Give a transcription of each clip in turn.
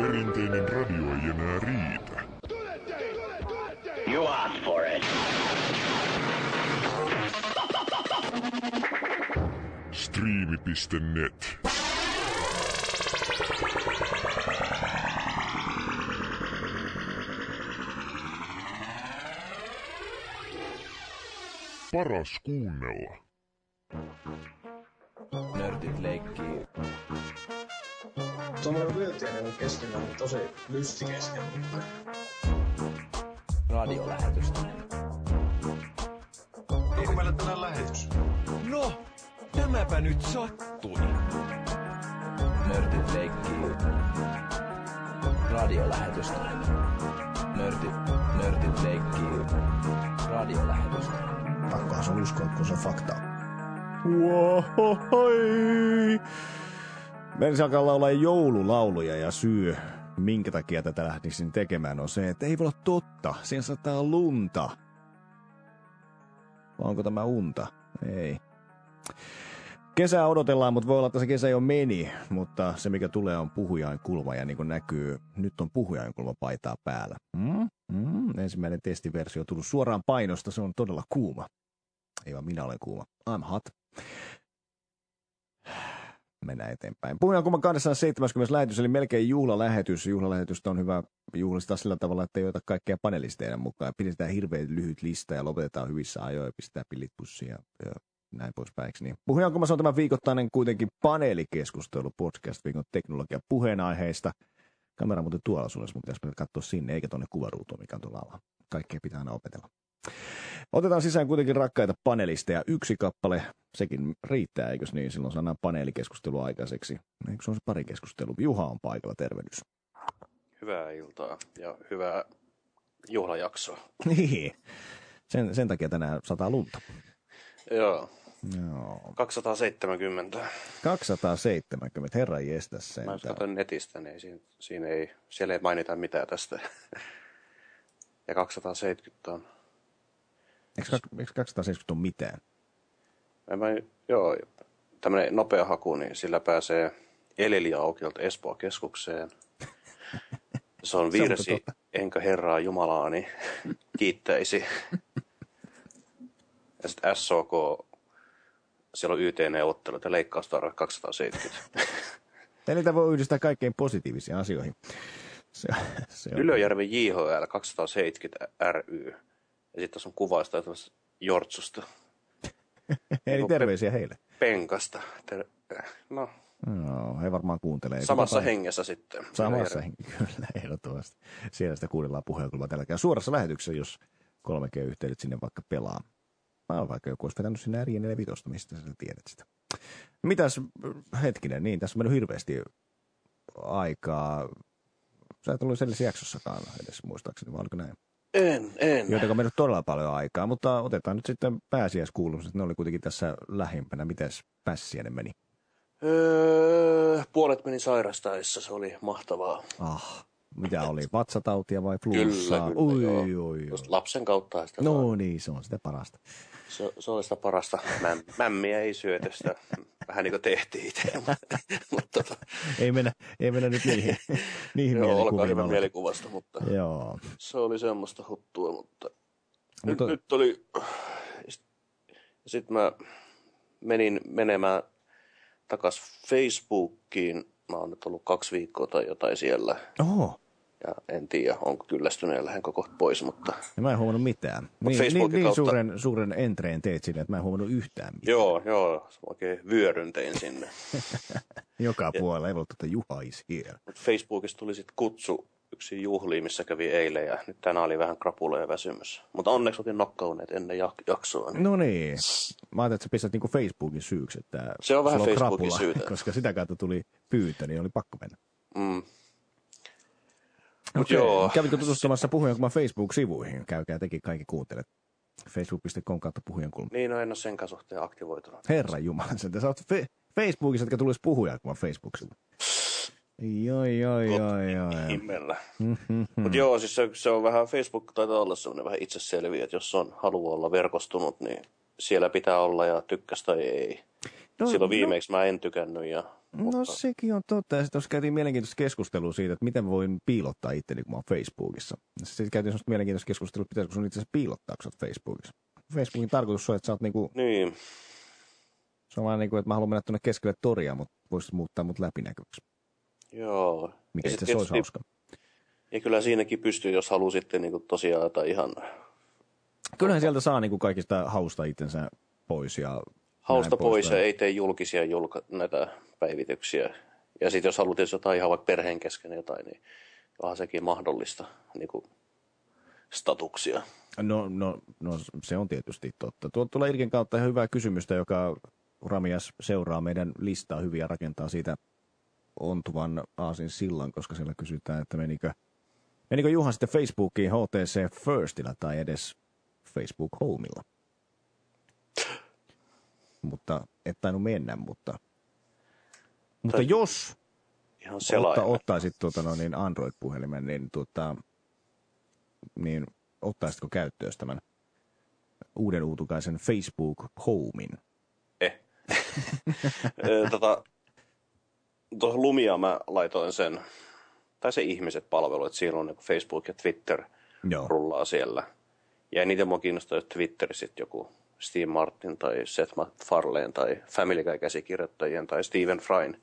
Perinteinen radio ei enää riitä. You asked for it. Striimi.net. Paras kuunnella. Nörtit leikkii. Tuommoinen vyötiäinen keskenään on tosi lysti keskenään. Radiolähetystä. Eikö meillä tänään lähetys? No, tämäpä nyt sattui. Nörtit leikkii. Radiolähetystä. Nörtit leikkii. Radiolähetystä. Pakkohan se on uskoa, kun se on faktaa. Wohohoi! Meidän alkaa laulaa joululauluja ja syy, minkä takia tätä lähtisin tekemään, on se, että ei voi olla totta. Siinä saattaa lunta. Vai onko tämä unta? Ei. Kesää odotellaan, mutta voi olla, että se kesä jo meni. Mutta se, mikä tulee, on puhujainkulma. Ja niin kuin näkyy, nyt on puhujainkulma paitaa päällä. Ensimmäinen testiversio on tullut suoraan painosta. Se on todella kuuma. Ei vaan minä olen kuuma. I'm hot. Mennään eteenpäin. Puhujainkulman 270. lähetys, eli melkein juhlalähetys. Juhlalähetystä on hyvä juhlistaa sillä tavalla, että ei ota kaikkea panelisteja mukaan. Pidetään hirveän lyhyt lista ja lopetetaan hyvissä ajoin ja pistetään pillit pussiin ja näin poispäin. Niin. Puhujainkulmassa on tämä viikoittainen kuitenkin paneelikeskustelu podcast viikon teknologian puheenaiheista. Kamera muuten tuolla suunnassa, mutta pitäisi katsoa sinne, eikä tuonne kuvaruutuun, mikä on tuolla alla. Kaikkea pitää aina opetella. Otetaan sisään kuitenkin rakkaita panelisteja. Yksi kappale, sekin riittää, eikös niin? Silloin saadaan paneelikeskustelu aikaiseksi. Eikö se on se pari keskustelu? Juha on paikalla, tervehdys. Hyvää iltaa ja hyvää juhlajaksoa. Niin, sen takia tänään sataa lunta. Joo. 270, herran jestas sen. Mä katsoin netistä, niin siellä ei mainita mitään tästä. Ja 270 on. Eikö 270 ole mitään? Joo, tämmöinen nopea haku, niin sillä pääsee Eleliaukiolta Espoon keskukseen. Se on virsi, enkä Herraa Jumalaani kiittäisi. Ja sitten SOK, siellä on YT-neuvottelut ja leikkaustarve 270. Ja niitä voi yhdistää kaikkein positiivisiin asioihin. Se on. Ylöjärven JHL 270 ry. Ja sitten tässä on kuvaista Jortsusta. Eli terveisiä heille. Penkasta. No, he varmaan kuuntelee. samassa hengessä sitten. Samassa hengessä, kyllä, ehdottomasti. Siellä sitä kuunnellaan puheenkulmaa tälläkään. Suorassa lähetyksessä, jos 3G-yhteydet sinne vaikka pelaa. Vaikka joku olisi vetänyt sinne R4-5, mistä sä tiedät sitä. Mitäs, hetkinen, niin tässä on mennyt hirveästi aikaa. Sä et ollut sellaisessa jaksossakaan edes muistaakseni, vai oliko näin? En. Jotenka on mennyt todella paljon aikaa, mutta otetaan nyt sitten pääsiäiskuulumiset. Ne oli kuitenkin tässä lähimpänä. Mites pässiäinen meni? Puolet meni sairastaessa, se oli mahtavaa. Mitä oli? Vatsatautia vai flussaa? Kyllä, oi. Lapsen kautta sitä No saa. niin, se on sitä parasta. Se oli sitä parasta. Mämmiä ei syöty sitä. Vähän niin kuin tehtiin itse. mutta ei mennä nyt niihin joo, olkaa hyvä alle. mielikuvasta, mutta joo. Se oli semmoista huttua, mutta nyt oli. Sitten mä menin menemään takas Facebookiin. Mä oon nyt ollut 2 viikkoa tai jotain siellä. Oho. Ja en tiedä, onko kyllästynyt ja lähden koko pois, mutta. Ja mä en huomannut mitään. Niin kautta suuren entreen teet sinne, että mä en huomannut yhtään mitään. Joo, oikein vyöryn tein sinne. Joka puolella ei voi tuota Juha is here. Facebookista tuli sitten kutsu yksi juhliin, missä kävi eilen ja nyt tänään oli vähän krapula ja väsymys. Mutta onneksi otin nokkauneet ennen jaksoa. No niin. Mä ajattelin, että sä pistät niinku Facebookin syyksi, että se on vähän Facebookin krapula, syytä. koska sitä kautta tuli pyytö, niin oli pakko mennä. Mut joo. Kävitkö tutustumassa Puhujankulman Facebook-sivuihin? Käykää tekin kaikki kuuntelet. Facebook.com kautta Puhujankulma. Niin, no en ole senkään suhteen aktivoitunut. Herran jumala, sä oot Facebookissa, etkä tulisi Puhujankulman Facebooksilta. Joo. Himmellä. Mutta joo, siis se on vähän, Facebook taitaa olla sellainen vähän itseselviä, että jos on haluaa olla verkostunut, niin siellä pitää olla ja tykkäs tai ei. Silloin viimeksi mä en tykännyt ja No sekin on totta. Ja sitten tuossa käytiin mielenkiintoista keskustelua siitä, että miten mä voin piilottaa itteni, kun mä oon Facebookissa. Sitten käytiin semmoista mielenkiintoista keskustelua, että pitäisikö sun itse asiassa piilottaa, kun sä oot Facebookissa. Facebookin tarkoitus on, että sä oot niinku... Niin. Se on vaan niinku, että mä haluan mennä tuonne keskelle toria, mutta voisit muuttaa mut läpinäkyväksi. Joo. Mikä itse asiassa olisi hauska. Ja kyllä siinäkin pystyy, jos haluaa sitten niinku tosiaan tai ihan... Kyllähän sieltä saa niinku kaikista hausta itsensä pois ja... Hausta pois ja ei tee julkisia näitä päivityksiä. Ja sitten jos haluat jotain ihan vaikka perheen kesken jotain, niin onhan sekin mahdollista, niin kuin statuksia. No, se on tietysti totta. Tuolta tulee Irken kautta ihan hyvää kysymystä, joka Ramias seuraa meidän listaa hyvin ja rakentaa siitä ontuvan aasin sillan, koska siellä kysytään, että menikö Juha sitten Facebookiin HTC Firstillä tai edes Facebook Homeilla. Mutta et tainnut mennä, mutta jos ottaisit Android-puhelimen, niin ottaisitko käyttöön tämän uuden uutukaisen Facebook Homein? Tuohon Lumia mä laitoin sen, tai se ihmiset-palvelu, että siinä on niin Facebook ja Twitter rullaa siellä. Ja eniten mua kiinnostaa, jos Twitter sitten joku Steve Martin tai Seth MacFarlane tai Family Guy-käsikirjoittajien tai Stephen Fryn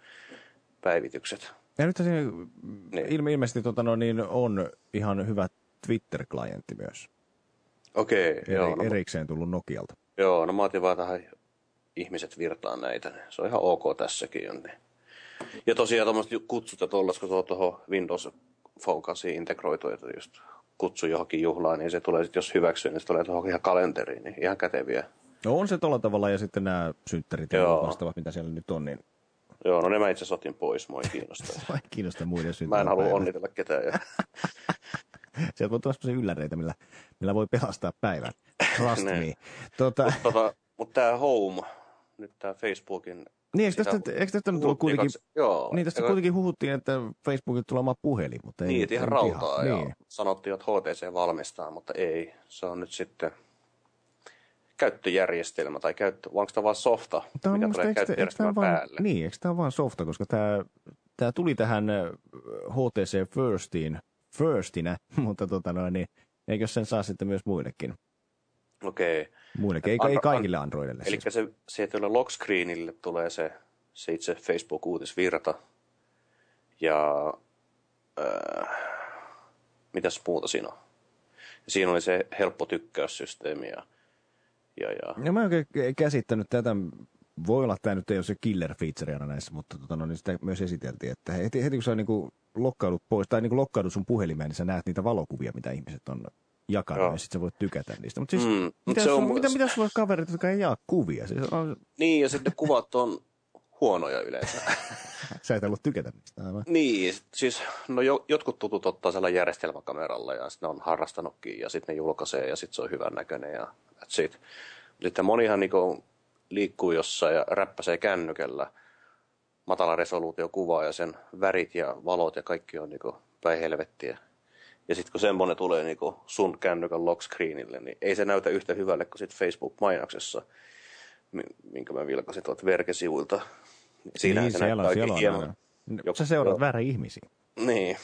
päivitykset. Ja nyt ilmeisesti on ihan hyvä Twitter-klientti myös. Okei. Erikseen tullut Nokialta. Joo, no mä otin vaan tähän ihmiset virtaan näitä. Se on ihan ok tässäkin. Niin. Ja tosiaan tuommoiset kutsut ja tollas, kun tuohon Windows Phone 8 integroitu, että just kutsu johonkin juhlaan, niin se tulee sitten, jos hyväksyy, niin se tulee tuohon ihan kalenteriin, niin ihan käteviä. No on se tuolla tavalla, ja sitten nämä synttärit ja vastaavat, mitä siellä nyt on, niin... Joo, no ne mä itse asiassa otin pois, mua ei kiinnostaa. Mä en kiinnosta muiden synttärit. Mä en halua onnitella ketään. Sieltä voi tulla sellaisia ylläreitä, millä voi pelastaa päivän. Trust me. Mutta tämä Home, nyt tämä Facebookin... Niin, eikö tästä nyt ollut kuitenkin... Joo. Niin, tästä kuitenkin huhuttiin, että Facebookilla tulee oma puhelin, mutta ei... Niin, että ihan rautaa. Ja niin. sanottiin, että HTC valmistaa, mutta ei. Se on nyt sitten käyttöjärjestelmä tai onko tämä vaan softa, mikä tulee käyttöjärjestelmän päälle? Niin, eikö tämä vaan softa, koska tämä tuli tähän HTC Firstinä, mutta niin, eikö sen saa sitten myös muillekin? Okei. Muillekin, ei kaikille Androidille. Eli siis. Se lock screenille tulee se itse Facebook-uutisvirta. Ja mitäs muuta siinä on? Ja siinä oli se helppo tykkäyssysteemi. No mä en oikein käsittänyt tätä. Voi olla, että tämä nyt ei ole se killer feature aina näissä, mutta niin sitä myös esiteltiin, että heti kun sä niin lokkaudut pois tai niin lokkaudut sun puhelimeen, niin sä näet niitä valokuvia, mitä ihmiset on jakanut, ja sitten sä voit tykätä niistä. Mutta siis, mitä sulla on kaverit, jotka ei jaa kuvia? Siis Niin, ja sitten kuvat on huonoja yleensä. Sä et ollut tykätä niistä, aivan. Niin, siis jotkut tutut ottaa sellainen järjestelmäkameralla, ja sitten ne on harrastanutkin, ja sitten ne julkaisee, ja sitten se on hyvän näköinen, ja that's it. Sitten monihan niinku liikkuu jossain ja räppäsee kännykällä matala resoluutiokuvaa ja sen värit ja valot ja kaikki on niinku päin helvettiä. Ja sitten kun semmoinen tulee niinku sun kännykän lock screenille, niin ei se näytä yhtä hyvälle kuin sit Facebook-mainoksessa, minkä mä vilkasin tuolta verkesivuilta. Siinähän se näyttää oikein hieman. Sä seuraat väärä ihmisiä. Niin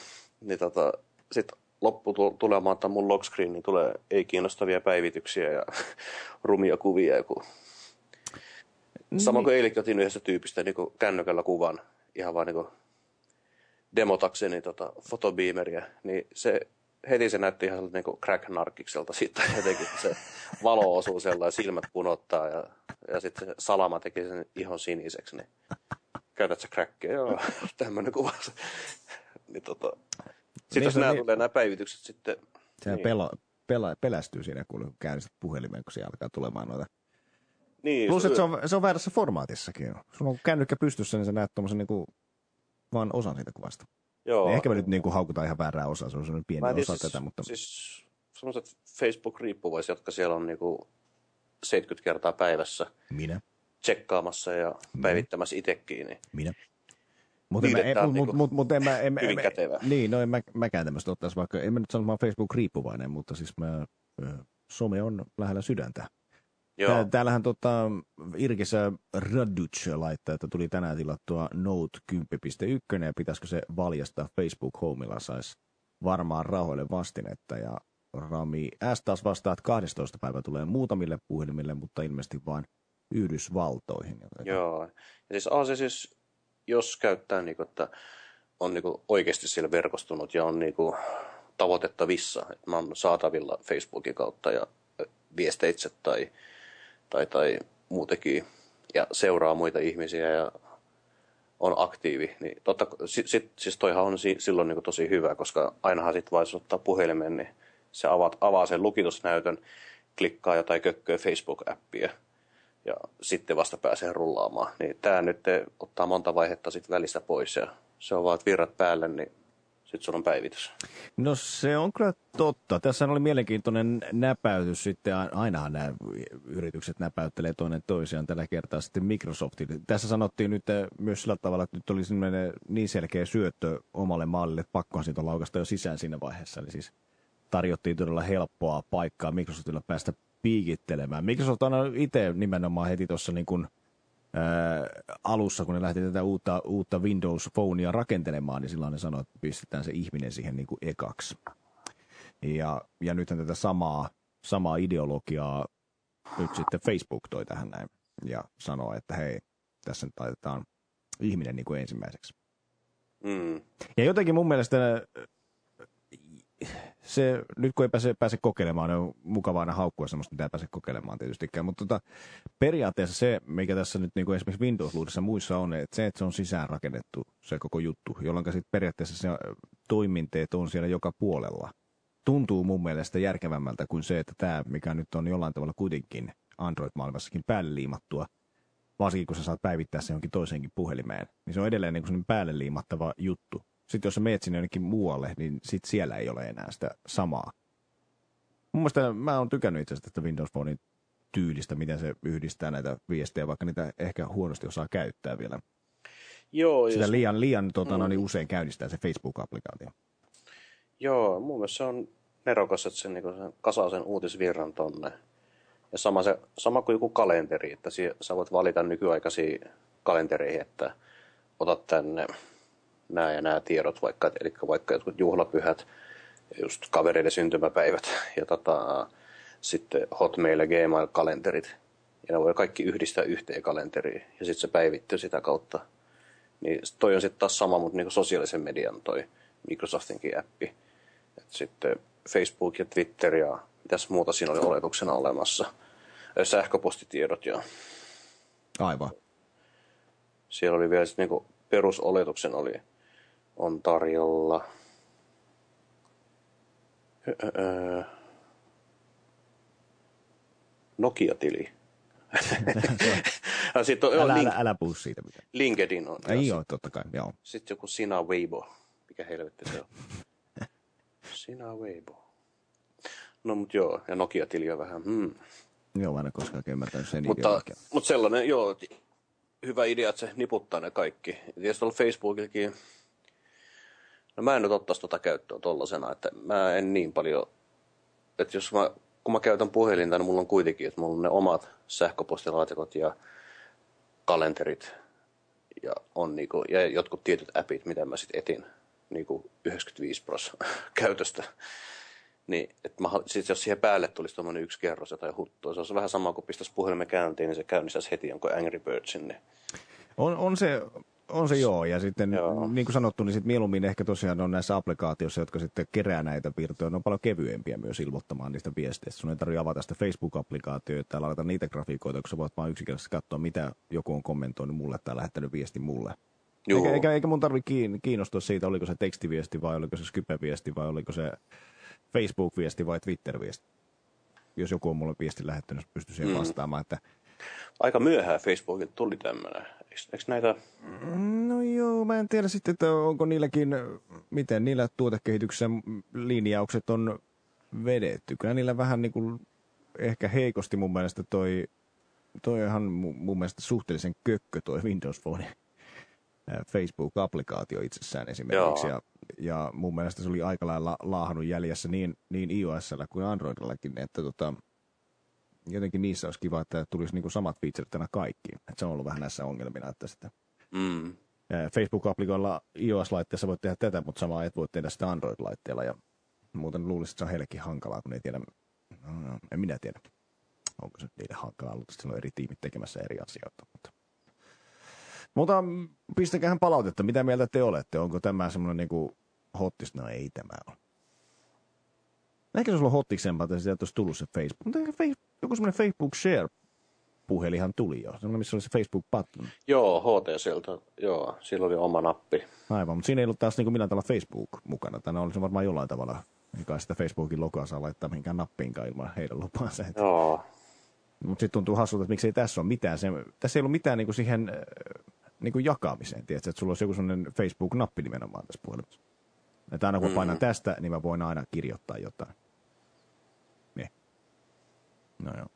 sitten lopputulemaan tämän mun lock screen, niin tulee ei-kiinnostavia päivityksiä ja rumia kuvia. Sama kuin eilenkin otin yhdessä tyypistä niin kännykällä kuvan, ihan vaan niin demotakseni fotobeameria, niin heti se näytti ihan niin crack-narkkikselta sitten jotenkin, se valo osuu sellainen, silmät punottaa ja sitten se salama teki sen ihon siniseksi, niin käytät sä crackia, joo, tämmöinen kuva. Niin sitten jos tulee nämä päivitykset sitten... Sehän pelästyy siinä, kun käynnistät puhelimen, kun se alkaa tulemaan noita. Niin, plus, että se on väärässä formaatissakin. Sulla on kännykkä pystyssä, niin sä näet tuommoisen niin vaan osan siitä kuvasta. Joo. Ehkä me nyt niin haukutaan ihan väärää osaa, se on sellainen pieni osa tätä. Mutta... Siis sellaiset Facebook-riippuvaiset, jotka siellä on niinku 70 kertaa päivässä. Minä. Tsekkaamassa ja päivittämässä itsekin. Niin. Minä. Mutta hyvin kätevä. Niin, no en mäkään tämmöistä ottaisi, vaikka en mä nyt sano, että mä oon Facebook-riippuvainen, mutta siis some on lähellä sydäntä. Joo. Täällähän Irkessä Raduc laittaa, että tuli tänään tilattua Note 10.1 ja pitäisikö se valjastaa Facebook Homella, saisi varmaan rahoille vastinetta. Ja Rami S taas vastaa, että 12. päivä tulee muutamille puhelimille, mutta ilmeisesti vain Yhdysvaltoihin. Joo, ja siis jos käyttää, niin kuin, että on niin kuin oikeasti siellä verkostunut ja on niin kuin tavoitettavissa, että mä oon saatavilla Facebookin kautta ja viesteitse tai muutenkin ja seuraa muita ihmisiä ja on aktiivi, niin siis toihan on silloin niin kuin tosi hyvä, koska ainahan sitten vaan jos ottaa puhelimen, niin se avaa sen lukitusnäytön, klikkaa jotain kökköä Facebook-appia ja sitten vasta pääsee rullaamaan. Niin tämä nyt ottaa monta vaihetta sitten välistä pois ja se on vaan, että virrat päälle, niin sitten sulla on päivitys. No se on kyllä totta. Tässä oli mielenkiintoinen näpäytys sitten. Ainahan nämä yritykset näpäyttelee toinen toisiaan, tällä kertaa sitten Microsoftin. Tässä sanottiin nyt myös sillä tavalla, että nyt oli niin selkeä syöttö omalle maalille, että pakkohan siitä laukasta jo sisään siinä vaiheessa. Eli siis tarjottiin todella helppoa paikkaa Microsoftilla päästä piikittelemään. Microsoft on itse nimenomaan heti tuossa niin kuin alussa, kun ne lähti tätä uutta Windows Phonea rakentelemaan, niin silloin ne sanoi, että pistetään se ihminen siihen niin kuin ekaksi. Ja nythän tätä samaa ideologiaa nyt sitten Facebook toi tähän näin ja sanoo, että hei, tässä nyt laitetaan ihminen niin kuin ensimmäiseksi. Mm. Ja jotenkin mun mielestä se, nyt kun ei pääse kokeilemaan, on mukavaa aina haukkua semmoista, mitä ei pääse kokeilemaan tietystikään, mutta periaatteessa se, mikä tässä nyt niin kuin esimerkiksi Windows-luudessa muissa on, että se on sisäänrakennettu se koko juttu, jolloin sitten periaatteessa se toiminteet on siellä joka puolella. Tuntuu mun mielestä järkevämmältä kuin se, että tämä, mikä nyt on jollain tavalla kuitenkin Android-maailmassakin päälle liimattua, varsinkin kun sä saat päivittää se johonkin toiseenkin puhelimeen, niin se on edelleen niin kuin sellainen päälle liimattava juttu. Sitten jos sä meet sinne jonnekin muualle, niin sit siellä ei ole enää sitä samaa. Mun mielestä mä oon tykännyt itse asiassa tästä Windows Phonein tyylistä, miten se yhdistää näitä viestejä, vaikka niitä ehkä huonosti osaa käyttää vielä. Joo, sitä liian niin usein käynnistää se Facebook-applikaatio. Joo, mun mielestä se on nerokas, että se, niin se kasaa sen uutisvirran tonne. Ja sama kuin joku kalenteri, että sä voit valita nykyaikaisia kalentereihin, että otat tänne nämä ja nämä tiedot, eli vaikka jotkut juhlapyhät, just kavereiden syntymäpäivät ja sitten Hotmail ja Gmail-kalenterit. Ja ne voi kaikki yhdistää yhteen kalenteriin ja sitten se päivittyy sitä kautta. Niin toi on sitten taas sama, mutta niin kuin sosiaalisen median toi Microsoftinkin appi. Et sitten Facebook ja Twitter ja mitäs muuta siinä oli oletuksena olemassa. Sähköpostitiedot ja... Aivan. Siellä oli vielä sitten niin perusoletuksen on tarjolla. Nokia-tili. Älä puhu siitä mitään. LinkedIn on. Ei ole, totta kai, joo. Sitten joku Sina Weibo. Mikä helvetti se on? Sina Weibo. No mut joo, ja Nokia-tili on vähän. Joo, aina koskaan ymmärtänyt sen mutta sellainen, joo, hyvä idea, että se niputtaa ne kaikki. Ja tietysti tuolla Facebookillakin, no mä en nyt ottaisi tuota käyttöön tollasena, että mä en niin paljon, että kun mä käytän puhelinta, niin mulla on kuitenkin, että mulla on ne omat sähköpostilaatikot ja kalenterit ja on niinku, ja jotkut tietyt appit, mitä mä sitten etin niinku 95% käytöstä. Niin, että sit jos siihen päälle tulisi tuommoinen yksi kerros jotain huttua, se olisi vähän sama kuin pistäisi puhelimen käyntiin, niin se käynnistäisi heti jonkun Angry Birdsin. Niin. On se joo, ja sitten niin kuin sanottu, niin sitten mieluummin ehkä tosiaan on näissä applikaatioissa, jotka sitten kerää näitä virtoja, ne on paljon kevyempiä myös ilmoittamaan niistä viesteistä. Sun ei tarvitse avata sitä Facebook-applikaatioita tai ladata niitä grafiikoita, kun sä voit vaan yksinkertaisesti katsoa, mitä joku on kommentoinut mulle tai lähettänyt viesti mulle. Eikä mun tarvitse kiinnostua siitä, oliko se tekstiviesti vai oliko se Skype-viesti vai oliko se Facebook-viesti vai Twitter-viesti. Jos joku on mulle viesti lähettänyt, pystyy siihen vastaamaan. Että... Aika myöhään Facebookilta tuli tämmöinen. Eikö näitä... No joo, mä en tiedä sitten, että onko niilläkin, miten niillä tuotekehityksen linjaukset on vedetty. Kyllä niillä vähän niin kuin ehkä heikosti mun mielestä toi ihan mun mielestä suhteellisen kökkö toi Windows Phone Facebook-applikaatio itsessään esimerkiksi. Ja mun mielestä se oli aika lailla laahannut jäljessä niin iOS:llä kuin Androidillakin, että jotenkin niissä olisi kiva, että tulisi niinku samat featuret tänä kaikkiin. Että se on ollut vähän näissä ongelmina, että sitten Facebook-applikoilla iOS-laitteessa voit tehdä tätä, mutta samaa et voi tehdä sitä Android-laitteella. Ja muuten luulisin, että se on heillekin hankalaa, kun ei tiedä, en minä tiedä, onko se niille hankalaa. Luultavasti siellä on eri tiimit tekemässä eri asioita. Mutta pistäkähän palautetta, mitä mieltä te olette? Onko tämä semmoinen niinku hottis? No ei tämä ole. Ehkä se olisi ollut hottiksempaa, että sieltä olisi tullut se Facebook. Mutta joku semmoinen Facebook Share-puhelinhan tuli jo. Semmoinen, missä oli se Facebook Button. Joo, HTCltä. Joo, sillä oli oma nappi. Aivan, mutta siinä ei ollut taas niin kuin millään tavalla Facebook mukana. Tänä olisi varmaan jollain tavalla. Eikä sitä Facebookin logoa saa laittaa mihinkään nappiinkaan ilman heidän lupaansa. Joo. Mutta sitten tuntuu hassulta, että miksei tässä ole mitään. Tässä ei ollut mitään niin kuin siihen niin kuin jakamiseen. Tiedätkö, että sulla olisi joku sellainen Facebook-nappi nimenomaan tässä puhelimessa. Että aina kun painan tästä, niin mä voin aina kirjoittaa jotain. No joo.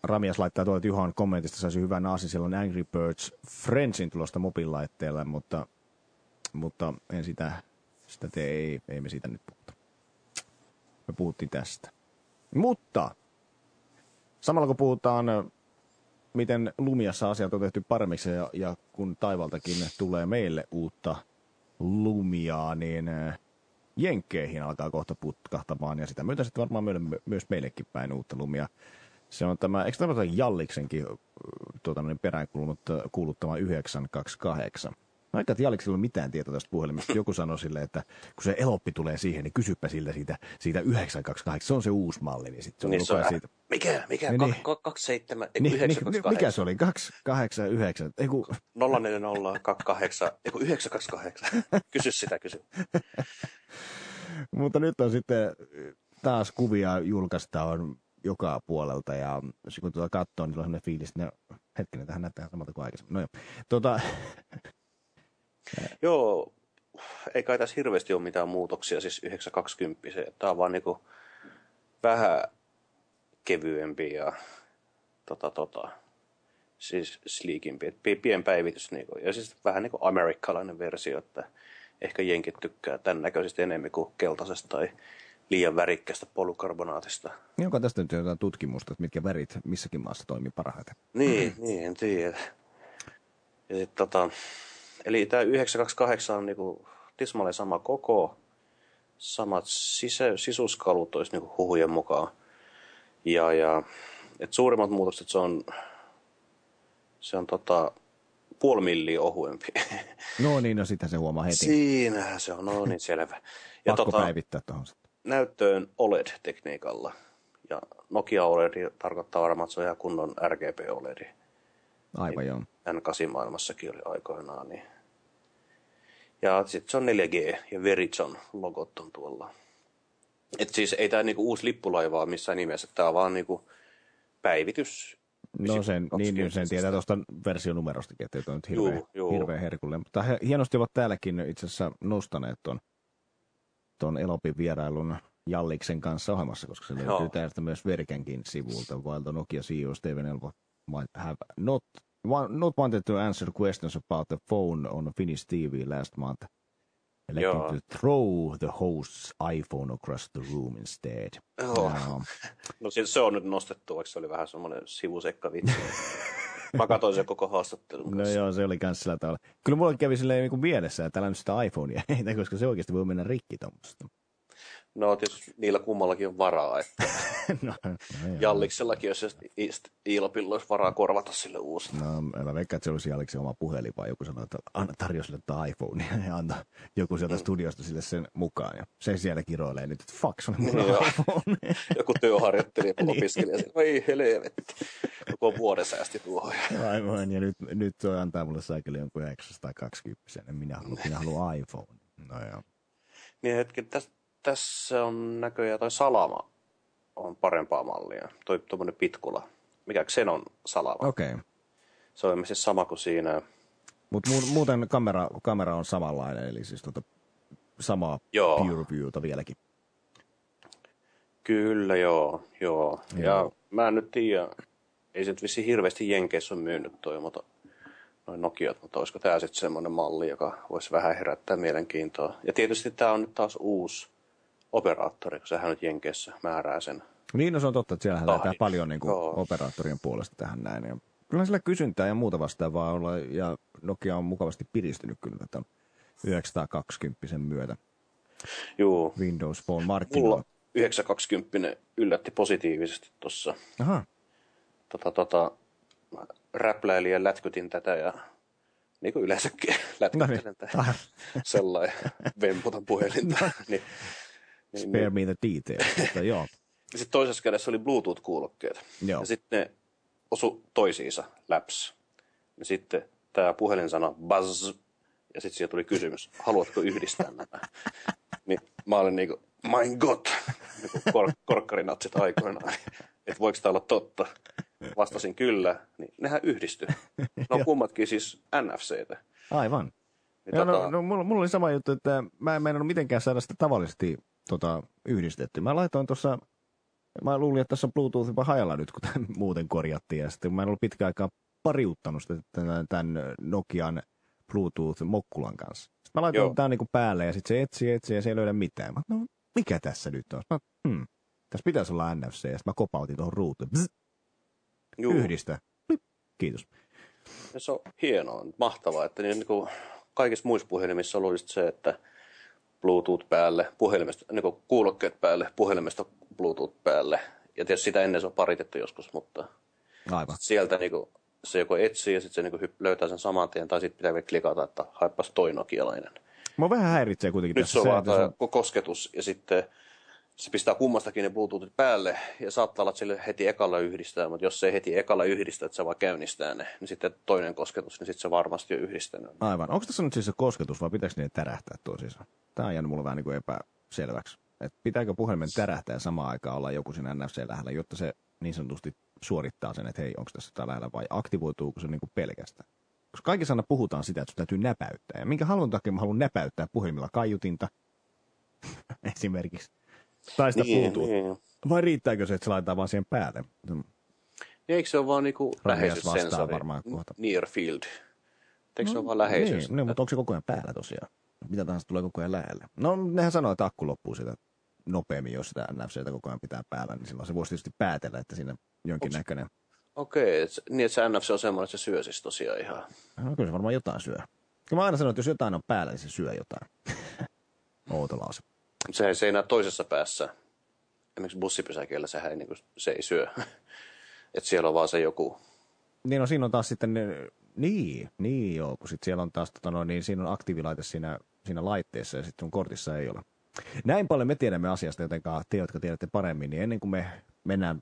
Ramias laittaa tuolla, että Juhan kommentista saisi hyvän aasin. Siellä on Angry Birds Friendsin tulosta mobiililaitteella, mutta en sitä ei me siitä nyt puhuta. Me puhuttiin tästä. Mutta samalla kun puhutaan, miten Lumiassa asiat on tehty paremmiksi ja kun taivaltakin tulee meille uutta Lumiaa, niin Jenkkeihin alkaa kohta putkahtamaan ja sitä myötä sitten varmaan myös meillekin päin uutta Lumia. Se on tämä, eikö tämä Jalliksenkin peräänkuuluttama 928? Aika, että Jalliksella ei ole mitään tietoa tästä puhelimesta. Joku sanoi silleen, että kun se eloppi tulee siihen, niin kysypä siltä siitä 928. Se on se uusi malli. Niin sitten niin se on siitä. Mikä? Niin, 27, niin, 928. mikä se oli? 289. 040 28, 928. Kysy sitä. Mutta nyt on sitten taas kuvia julkaistaan joka puolelta ja kun katsoo, niin on sellainen fiilis, että hetkinen, tähän näyttää samalta kuin aikaisemmin. No joo. Joo, ei kai tässä hirveästi ole mitään muutoksia, siis 920. Tämä on vaan niinku vähän kevyempi ja siis sleekimpi, pien päivitys niinku. Ja siis vähän niinku amerikkalainen versio, että ehkä jenkit tykkää tämän näköisesti enemmän kuin keltaisesta tai liian värikkästä polykarbonaatista. Niin onko tästä nyt jotain tutkimusta, että mitkä värit missäkin maassa toimii parhaiten? Niin, en tiedä. Ja eli tämä 928 on niinku tismalleen sama koko, samat sisuskalut olisi niinku huhujen mukaan. Ja et suurimmat muutokset se on puoli milliä ohuempi. No niin, no sitä se huomaa heti. Siinähän se on, no niin selvä. Ja pakko päivittää tuohon sitten. Näyttöön OLED-tekniikalla. Ja Nokia OLED tarkoittaa varmaan, että se on ihan kunnon RGB OLED. Aivan joo. N8-maailmassakin oli aikoinaan. Niin. Ja sitten se on 4G ja Verizon logot on tuolla. Et siis ei tämä niinku uusi lippulaiva missään nimessä, tämä on vaan niinku päivitys. No sen tietää tuosta versionumerostakin, että ei ole nyt hirveän herkulle. Mutta hienosti ovat täälläkin itse asiassa nostaneet tuon Elopin vierailun Jalliksen kanssa ohjelmassa, koska se löytyy täältä myös Verkenkin sivulta. While the Nokia CEO Steven Elvo might have not wanted to answer questions about the phone on Finnish TV last month. Electing to throw the host's iPhone across the room instead. No se on nyt nostettu, vaikka se oli vähän semmoinen sivusekka vitsi. Mä katsoin sen koko haastattelun kanssa. No joo, se oli kans sillä tavalla. Kyllä mulla kävi silleen niin mielessä, että älä nyt sitä iPhonea heitä, koska se oikeasti voi mennä rikki tuommoista. No tietysti niillä kummallakin on varaa, että Jalliksellakin, jos Iilopilla olisi varaa korvata sille uusi. No mä veikkaan, että se olisi Jalliksen oma puhelin, vaan joku sanoi, että anna tarjoa sille iPhonea ja anna joku sieltä studiosta sille sen mukaan. Ja se siellä kiroilee nyt, että fuck, se on mun iPhone. Joku työharjoittelija opiskelija, ei helvetti. Koko vuoden säästi tuohon. Aivan, ja nyt toi antaa mulle saikeli jonkun 920. Minä haluan iPhone. No joo. Niin hetki, tässä on näköjään toi Salama on parempaa mallia. Tuommoinen pitkula. Mikä Xenon Salama. Okei. Okay. Se on ilmeisesti sama kuin siinä. Mutta muuten kamera on samanlainen, eli siis samaa Pure Viewta vieläkin. Kyllä, joo. Ja mä en nyt tiedä, ei se nyt vissiin hirveästi Jenkeissä on myynyt toi, mutta noin Nokiat, mutta olisiko tämä sitten semmoinen malli, joka voisi vähän herättää mielenkiintoa. Ja tietysti tämä on nyt taas uusi operaattori, kun sehän nyt Jenkeissä määrää sen Niin, no se on totta, että siellä lähdetään paljon niin kuin Joo. operaattorien puolesta tähän näin. Ja kyllä sillä kysyntää ja muuta vastaavaa olla, ja Nokia on mukavasti piristynyt kyllä tämän 920 myötä Juu. Windows Phone Mulla markkinoilla. 920 yllätti positiivisesti tuossa. Aha, Räpläilin ja lätkytin tätä ja niin kuin yleensäkin lätkyttelen tätä sellainen vemputan puhelinta. niin, spare me the details, mutta joo. Sitten toisessa kädessä oli Bluetooth-kuulokkeet. Joo. Ja sitten ne osu toisiinsa läps. Ja sitten tämä puhelin sanoi buzz. Ja sitten siihen tuli kysymys, haluatko yhdistää nämä? Niin mä olin niinku, my god, niin korkkarinatsit aikoinaan. Että voiko tämä olla totta? Vastasin kyllä, niin nehän yhdistyi. Ne on kummatkin siis NFCtä. Aivan. Niin Ja no, mulla oli sama juttu, että mä en meinannut mitenkään saada sitä tavallisesti yhdistetty. Mä luulin, että tässä on Bluetooth jopa hajalla nyt, kun tämän muuten korjattiin. Ja sitten mä en ollut pitkään aikaa pariuttanut sitä tämän Nokian Bluetooth-mokkulan kanssa. Sitten mä laitoin tämän niin päälle ja sitten se etsii ja se ei löydä mitään. Mä no mikä tässä nyt on? Tässä pitäisi olla NFC ja sitten mä kopautin tuohon ruutuun. Yhdistä. Kiitos. Ja se on hienoa, mahtavaa, että niin kuin kaikissa muissa puhelimissa on ollut se, että Bluetooth päälle, puhelimesta, niin kuin kuulokkeet päälle, puhelimesta Bluetooth päälle. Ja tietysti sitä ennen se on paritettu joskus, mutta Aivan. sieltä niin kuin se joko etsii ja sitten se niin kuin löytää sen saman tien, tai sitten pitää vielä klikata, että haippas toi nokialainen. Mua vähän häiritsee kuitenkin Nyt tässä se on vaan että tämä kosketus ja sitten se pistää kummastakin ne Bluetoothit päälle ja saattaa olla, että sille heti ekalla yhdistää, mutta jos se ei heti ekalla yhdistä, että se vaan käynnistää ne, niin sitten toinen kosketus, niin sitten se varmasti on yhdistänyt. Aivan. Onko tässä nyt siis se kosketus vai pitääkö niitä tärähtää toisiinsa? Tämä on jäänyt mulle vähän niin kuin epäselväksi. Et pitääkö puhelimen tärähtää ja samaan aikaan olla joku siinä NFC lähellä, jotta se niin sanotusti suorittaa sen, että hei, onko tässä jotain lähellä vai aktivoituuko se niin kuin pelkästään? Koska kaikissa aina puhutaan sitä, että sun täytyy näpäyttää. Ja minkä takia mä haluan näpäyttää puhelimella kaiutinta esimerkiksi. Tai sitä puutuu. Niin. Vai riittääkö se, että se laitetaan vaan siihen päälle? Niin eikö se ole vaan niinku läheisyyssensori? Kohta. Near field. Eikö se ole vaan läheisyys? Niin, mutta onko se koko ajan päällä tosiaan? Mitä tahansa tulee koko ajan lähelle? No, nehän sanoo, että akku loppuu sitä nopeammin, jos sitä NFCtä koko ajan pitää päällä, niin silloin se voisi tietysti päätellä, että siinä jonkinnäköinen. Okei, niin että se NFC on semmoinen, että se syö siis tosiaan ihan. No kyllä se varmaan jotain syö. Mä aina sanon, että jos jotain on päällä, niin se syö jotain. Outo lause. Sehän se ei näe toisessa päässä. Esimerkiksi bussipysäkeillä se ei syö. Että siellä on vaan se joku. Niin no siinä on taas sitten, niin joo, kun sitten siellä on taas, niin siinä on aktiivilaite siinä laitteessa ja sitten sun kortissa ei ole. Näin paljon me tiedämme asiasta, joten te, jotka tiedätte paremmin, niin ennen kuin me mennään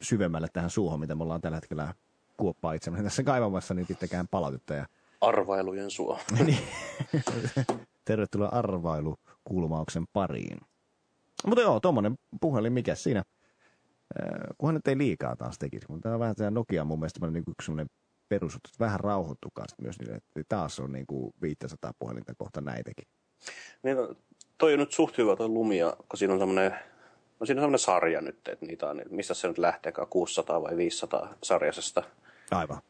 syvemmälle tähän suuhun, mitä me ollaan tällä hetkellä kuoppaa itsemme tässä kaivamassa, niin pitäkään palautetta. Ja arvailujen suo. Tervetuloa arvailukulmauksen pariin. Mutta joo, tuommoinen puhelin, mikä siinä? Kunhan nyt ei liikaa taas tekisi. Mutta tämä on vähän tämä Nokia mun mielestä niin yksi sellainen perusjuttu, että vähän rauhoittukaa myös niille, että taas on niin kuin 500 puhelinta kohta näitäkin. Niin, toi on nyt suht hyvä toi Lumia, kun siinä on semmoinen sarja nyt, että niitä on, mistä se nyt lähteekään, 600 vai 500 sarjasesta. Aivan.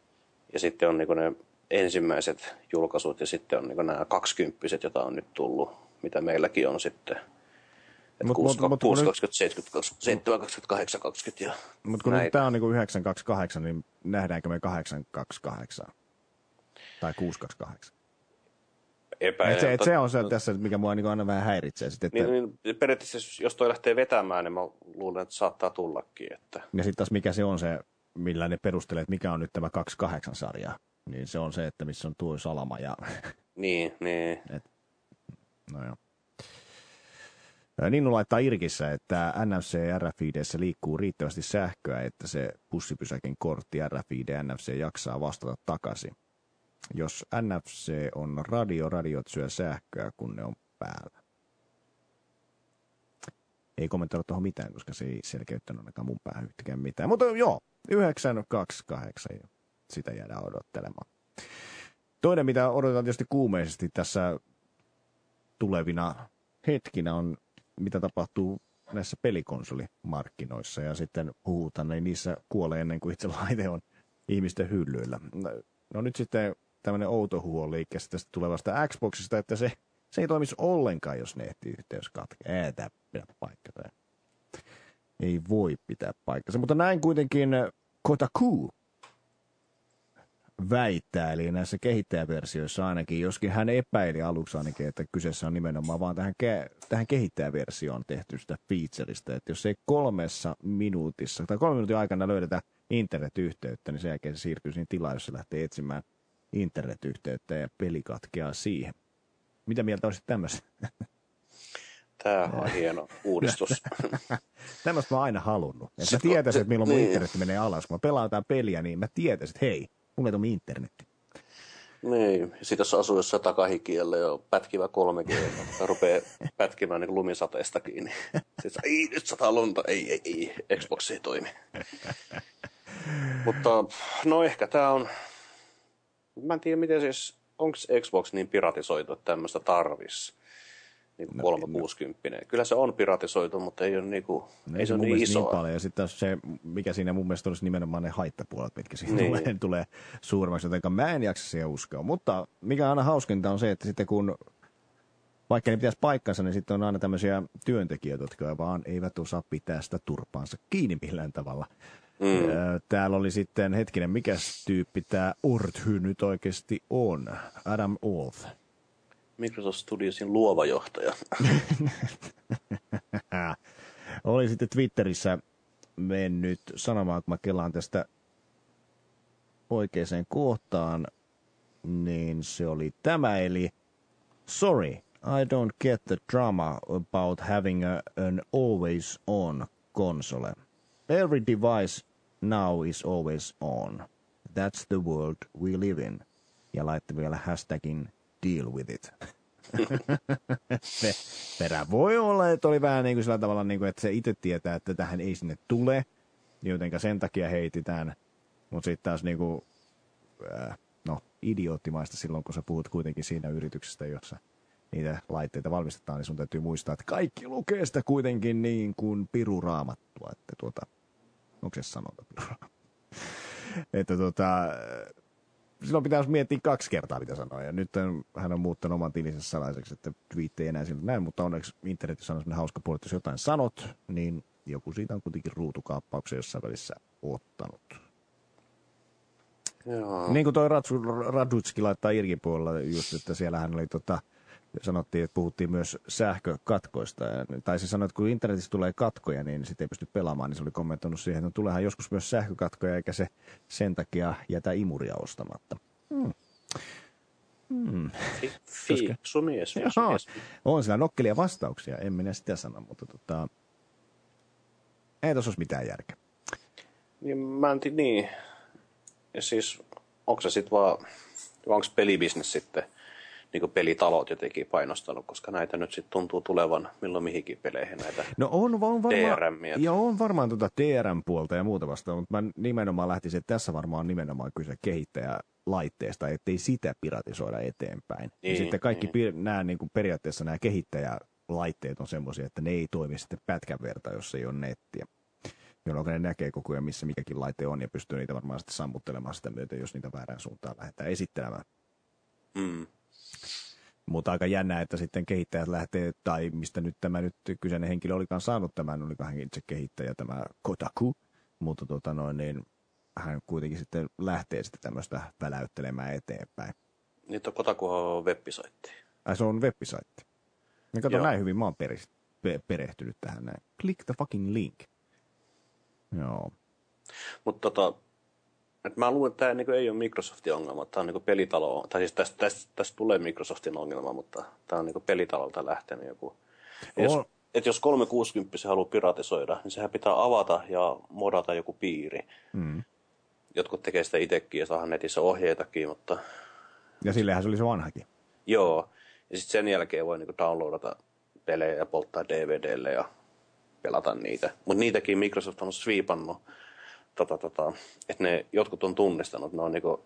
Ja sitten on niin ne ensimmäiset julkaisut ja sitten on niin nämä 20, joita on nyt tullut, mitä meilläkin on sitten. 6, 20, 7, 28, 20 ja mutta kun nyt tämä on niin 928, niin nähdäänkö me 828 tai 628? Epäilen. Se on se tässä, mikä mua niin aina vähän häiritsee. Sitten, että niin, periaatteessa, jos toi lähtee vetämään, niin mä luulen, että saattaa tullakin. Että. Ja sitten taas mikä se on se, millä ne perustelee, että mikä on nyt tämä 28-sarja. Niin se on se, että missä on tuo salama. Ja niin. No joo. Ninnu laittaa Irkissä, että NFC RFID:ssä liikkuu riittävästi sähköä, että se bussipysäkin kortti RFID NFC jaksaa vastata takaisin. Jos NFC on radiot syö sähköä, kun ne on päällä. Ei kommentoida tuohon mitään, koska se ei selkeyttänyt ainakaan mun päähän yhtäkään mitään. Mutta joo, 928 ja sitä jäädään odottelemaan. Toinen, mitä odotetaan tietysti kuumeisesti tässä tulevina hetkinä on, mitä tapahtuu näissä pelikonsolimarkkinoissa. Ja sitten puhutaan, niin niissä kuolee ennen kuin itse laite on ihmisten hyllyillä. No nyt sitten tämmöinen outo huo liikkeessä tästä tulevasta Xboxista, että se ei toimisi ollenkaan, jos nettiyhteys katkeaa. Tämä pidä paikkaa. ei voi pitää paikkansa. Mutta näin kuitenkin Kotaku väittää, eli näissä kehittäjäversioissa ainakin, joskin hän epäili aluksi ainakin, että kyseessä on nimenomaan vaan tähän kehittäjäversioon tehty sitä featureista, että jos ei 3 minuutissa tai 3 minuutin aikana löydetä internetyhteyttä, niin sen jälkeen se siirtyy siihen tilaan, jos se lähtee etsimään internetyhteyttä ja peli katkeaa siihen. Mitä mieltä olisit tämmöistä? Tämä on hieno uudistus. Tämmöistä mä oon aina halunnut. Että mä tietäisin, että milloin mun internetti menee alas. Kun mä pelaan jotain peliä, niin mä tietäisin, että hei, mulla ei ole internetti. Niin, sitten jos asuu jossain takahikiellä ja pätkivä 3G, ja rupeaa pätkimään niin lumisateestakin, niin sitten ei, nyt sataa lunta, ei, Xbox ei toimi. Mutta no ehkä tämä on, mä en tiedä miten siis, onko Xbox niin piratisoitu, että tämmöistä tarvisi. Niin 360. Kyllä se on piratisoitu, mutta ei ole, ei se ole niin isoa. Niin paljon. Ja sitten se, mikä siinä mun mielestä olisi nimenomaan ne haittapuolet, mitkä siinä tulee suuremmaksi, joten mä en jaksa siihen uskoa. Mutta mikä on aina hauskinta on se, että sitten kun, vaikka ne pitäisi paikkansa, niin sitten on aina tämmöisiä työntekijöitä, jotka vaan eivät osaa pitää sitä turpaansa kiinni millään tavalla. Täällä oli sitten, hetkinen, mikäs tyyppi tämä Orthy nyt oikeasti on? Adam Orth. Microsoft Studiosin luova johtaja. Oli sitten Twitterissä mennyt sanomaan, kun mä kelaan tästä oikeaan kohtaan, niin se oli tämä, eli sorry, I don't get the drama about having an always on console. Every device now is always on. That's the world we live in. Ja laittoi vielä hashtagin deal with it. Perä voi olla, että oli vähän niin kuin sillä tavalla, niin kuin, että se itse tietää, että tähän ei sinne tule, jotenka sen takia heitetään. Mutta sitten taas niin kuin, idioottimaista silloin, kun sä puhut kuitenkin siinä yrityksestä, jossa niitä laitteita valmistetaan, niin sun täytyy muistaa, että kaikki lukee sitä kuitenkin niin kuin piruraamattua. Että onko se sanonta piruraamattua? Että silloin pitäisi miettiä 2 kertaa, mitä sanoa. Ja nyt hän on muuttanut oman tilinsä salaiseksi, että twiitti ei enää siltä näin, mutta onneksi internetissä on sellainen hauska puoli, että jos jotain sanot, niin joku siitä on kuitenkin ruutukaappauksen jossain välissä ottanut. Joo. Niin kuin toi Radutski laittaa Irkin puolella just, että siellähän oli sanottiin, että puhuttiin myös sähkökatkoista. Tai se sanoi, että kun internetissä tulee katkoja, niin sitten ei pysty pelaamaan, niin se oli kommentoinut siihen, että tuleehan joskus myös sähkökatkoja, eikä se sen takia jätä imuria ostamatta. Fiksu mies. On siellä nokkelia vastauksia, en minä sitä sano, mutta ei tuossa olisi mitään järkeä. Niin, mä en tiedä, niin. Ja siis, onko se sitten vaan, onko pelibisnes sitten, niin kuin pelitalot jotenkin painostanut, koska näitä nyt sitten tuntuu tulevan milloin mihinkin peleihin näitä DRM:iä. Joo, on varmaan DRM-puolta ja muuta vastaan, mutta mä nimenomaan lähtisin, että tässä varmaan on nimenomaan kyse kehittäjälaitteesta, ettei sitä piratisoida eteenpäin. Niin, ja sitten kaikki nämä niin kuin periaatteessa nämä kehittäjälaitteet on semmoisia, että ne ei toimi sitten pätkän verta, jos ei ole nettiä. Jolloin ne näkee koko ajan, missä mikäkin laite on, ja pystyy niitä varmaan sitten sammuttelemaan sitä myöten, jos niitä väärään suuntaan lähdetään esittelemään. Mutta aika jännää, että sitten kehittäjät lähtee, tai mistä nyt tämä kyseinen henkilö olikaan saanut tämän, olikohan hän itse kehittäjä, tämä Kotaku, mutta niin hän kuitenkin sitten lähtee sitten tämmöistä väläyttelemään eteenpäin. Niin tuo Kotakuhan on web-saitti. Se on web-saitti. Ja kato, näin hyvin mä oon perehtynyt tähän näin. Click the fucking link. Joo. Mutta mä luulen, että tämä niinku ei ole Microsoftin ongelma. Tämä on niinku pelitalo, tai siis tästä tulee Microsoftin ongelma, mutta tämä on niinku pelitalolta lähtenyt joku. Jos 360 haluaa piratisoida, niin sehän pitää avata ja modata joku piiri. Jotkut tekee sitä itsekin ja saahan netissä ohjeitakin, mutta... Ja sillehän se oli se vanhakin. Joo. Ja sitten sen jälkeen voi niinku downloadata pelejä ja polttaa DVDlle ja pelata niitä. Mutta niitäkin Microsoft on sweepannut, että ne jotkut on tunnistanut, ne on niinku...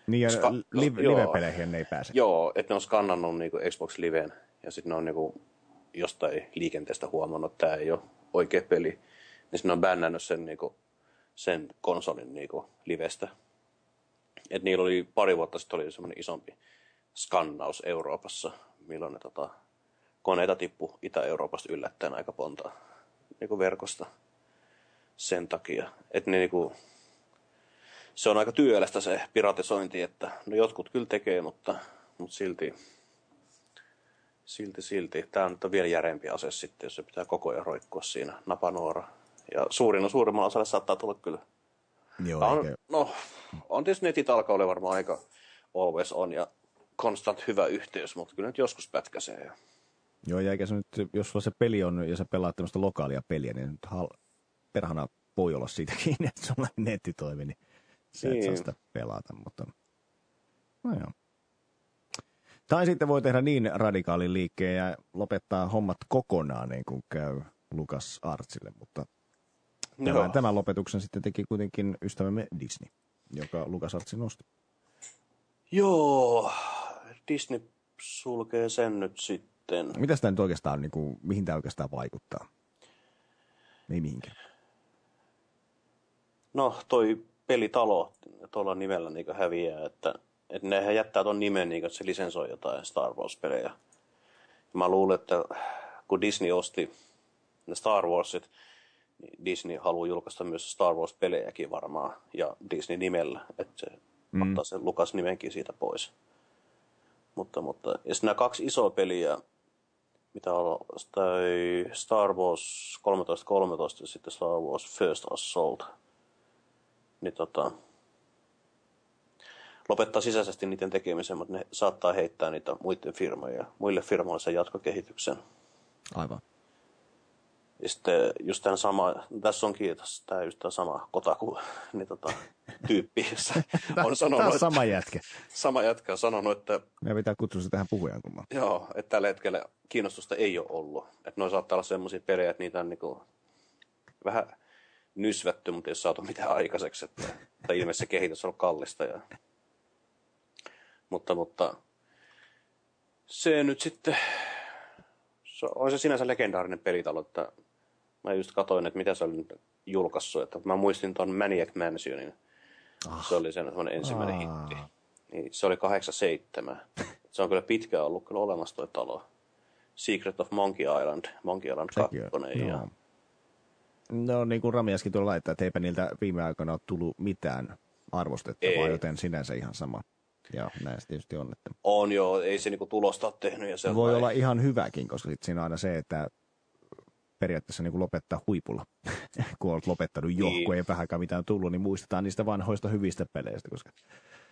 Niin ja live-peleihin ne ei pääse. Joo, että ne on skannannut niinku Xbox Liveen ja sitten ne on niinku jostain liikenteestä huomannut, että tämä ei ole oikea peli. Niin sitten ne on bännännyt sen konsolin niinku livestä. Että niillä oli pari vuotta sitten oli semmoinen isompi skannaus Euroopassa, milloin ne koneita tippui Itä-Euroopasta yllättäen aika niinku verkosta sen takia. Että ne niinku, se on aika työlästä se piratisointi, että no jotkut kyllä tekee, mutta silti. Tämä on vielä järeempi ase sitten, jos se pitää koko ajan roikkua siinä napanuora. Ja suurimmalla osalla saattaa tulla kyllä. Joo, On tietysti netit alkaa olla varmaan aika always on ja constant hyvä yhteys, mutta kyllä nyt joskus pätkäsee. Ja... Joo, ja eikä se nyt, jos sulla se peli on ja sä pelaat tämmöistä lokaalia peliä, niin nyt perhana voi olla siitä kiinni, että sulla netti toimi, niin sä et saa sitä pelata, mutta no joo. Tai sitten voi tehdä niin radikaalin liikkeen ja lopettaa hommat kokonaan, niin kuin käy Lucas Artsille, mutta tämän lopetuksen sitten teki kuitenkin ystävämme Disney, joka Lucas Artsin nosti. Joo, Disney sulkee sen nyt sitten. Mitäs tämä nyt oikeastaan, niin kuin, mihin tämä oikeastaan vaikuttaa? Ei mihinkään. No, toi pelitalo tuolla nimellä niin häviää, että nehän jättää ton nimen, niin että se lisensoi jotain Star Wars-pelejä. Ja mä luulen, että kun Disney osti ne Star Warsit, niin Disney haluaa julkaista myös Star Wars-pelejäkin varmaan, ja Disney-nimellä, että se ottaa sen Lucas-nimenkin siitä pois. Mutta ja sitten nämä 2 isoa peliä, mitä on Star Wars 1313 ja sitten Star Wars First Assault, niin lopettaa sisäisesti niiden tekemisen, mutta ne saattaa heittää niitä muille firmoille sen jatkokehityksen. Aivan. Ja sitten just tämän sama, tässä onkin tämä just tämä sama Kotaku, niin tyyppi, jossa on sanonut, tämä on sama jätkä. Sama jätkä on sanonut, että... Meidän pitää kutsua se tähän puhujan kummaan. Joo, että tällä hetkellä kiinnostusta ei ole ollut. Että noin saattaa olla semmoisia pelejä, että niitä on niinku vähän nysvätty, mutta ei ole saatu mitään aikaiseksi. Tai ilmeisesti se kehitys on ollut kallista. Mutta se nyt sitten... On se sinänsä legendaarinen pelitalo, että mä just katsoin, että mitä se oli julkaissut. Että mä muistin tuon Maniac Mansionin. Se oli semmoinen ensimmäinen hitti. Niin se oli 87. Se on kyllä pitkään ollut kyllä olemassa tuo talo. Secret of Monkey Island 2. Ja... No niin kuin Rami äsken tuolla laittaa, että eipä niiltä viime aikoina ole tullut mitään arvostettavaa, joten sinänsä ihan sama. Ja näin se tietysti on. Että... On joo, ei se niinku tulosta ole tehnyt. Ja voi olla ihan hyväkin, koska sitten siinä on aina se, että periaatteessa niin kuin lopettaa huipulla. Kun olet lopettanut jo, kun ei vähänkään mitään tullut, niin muistetaan niistä vanhoista hyvistä peleistä. Koska...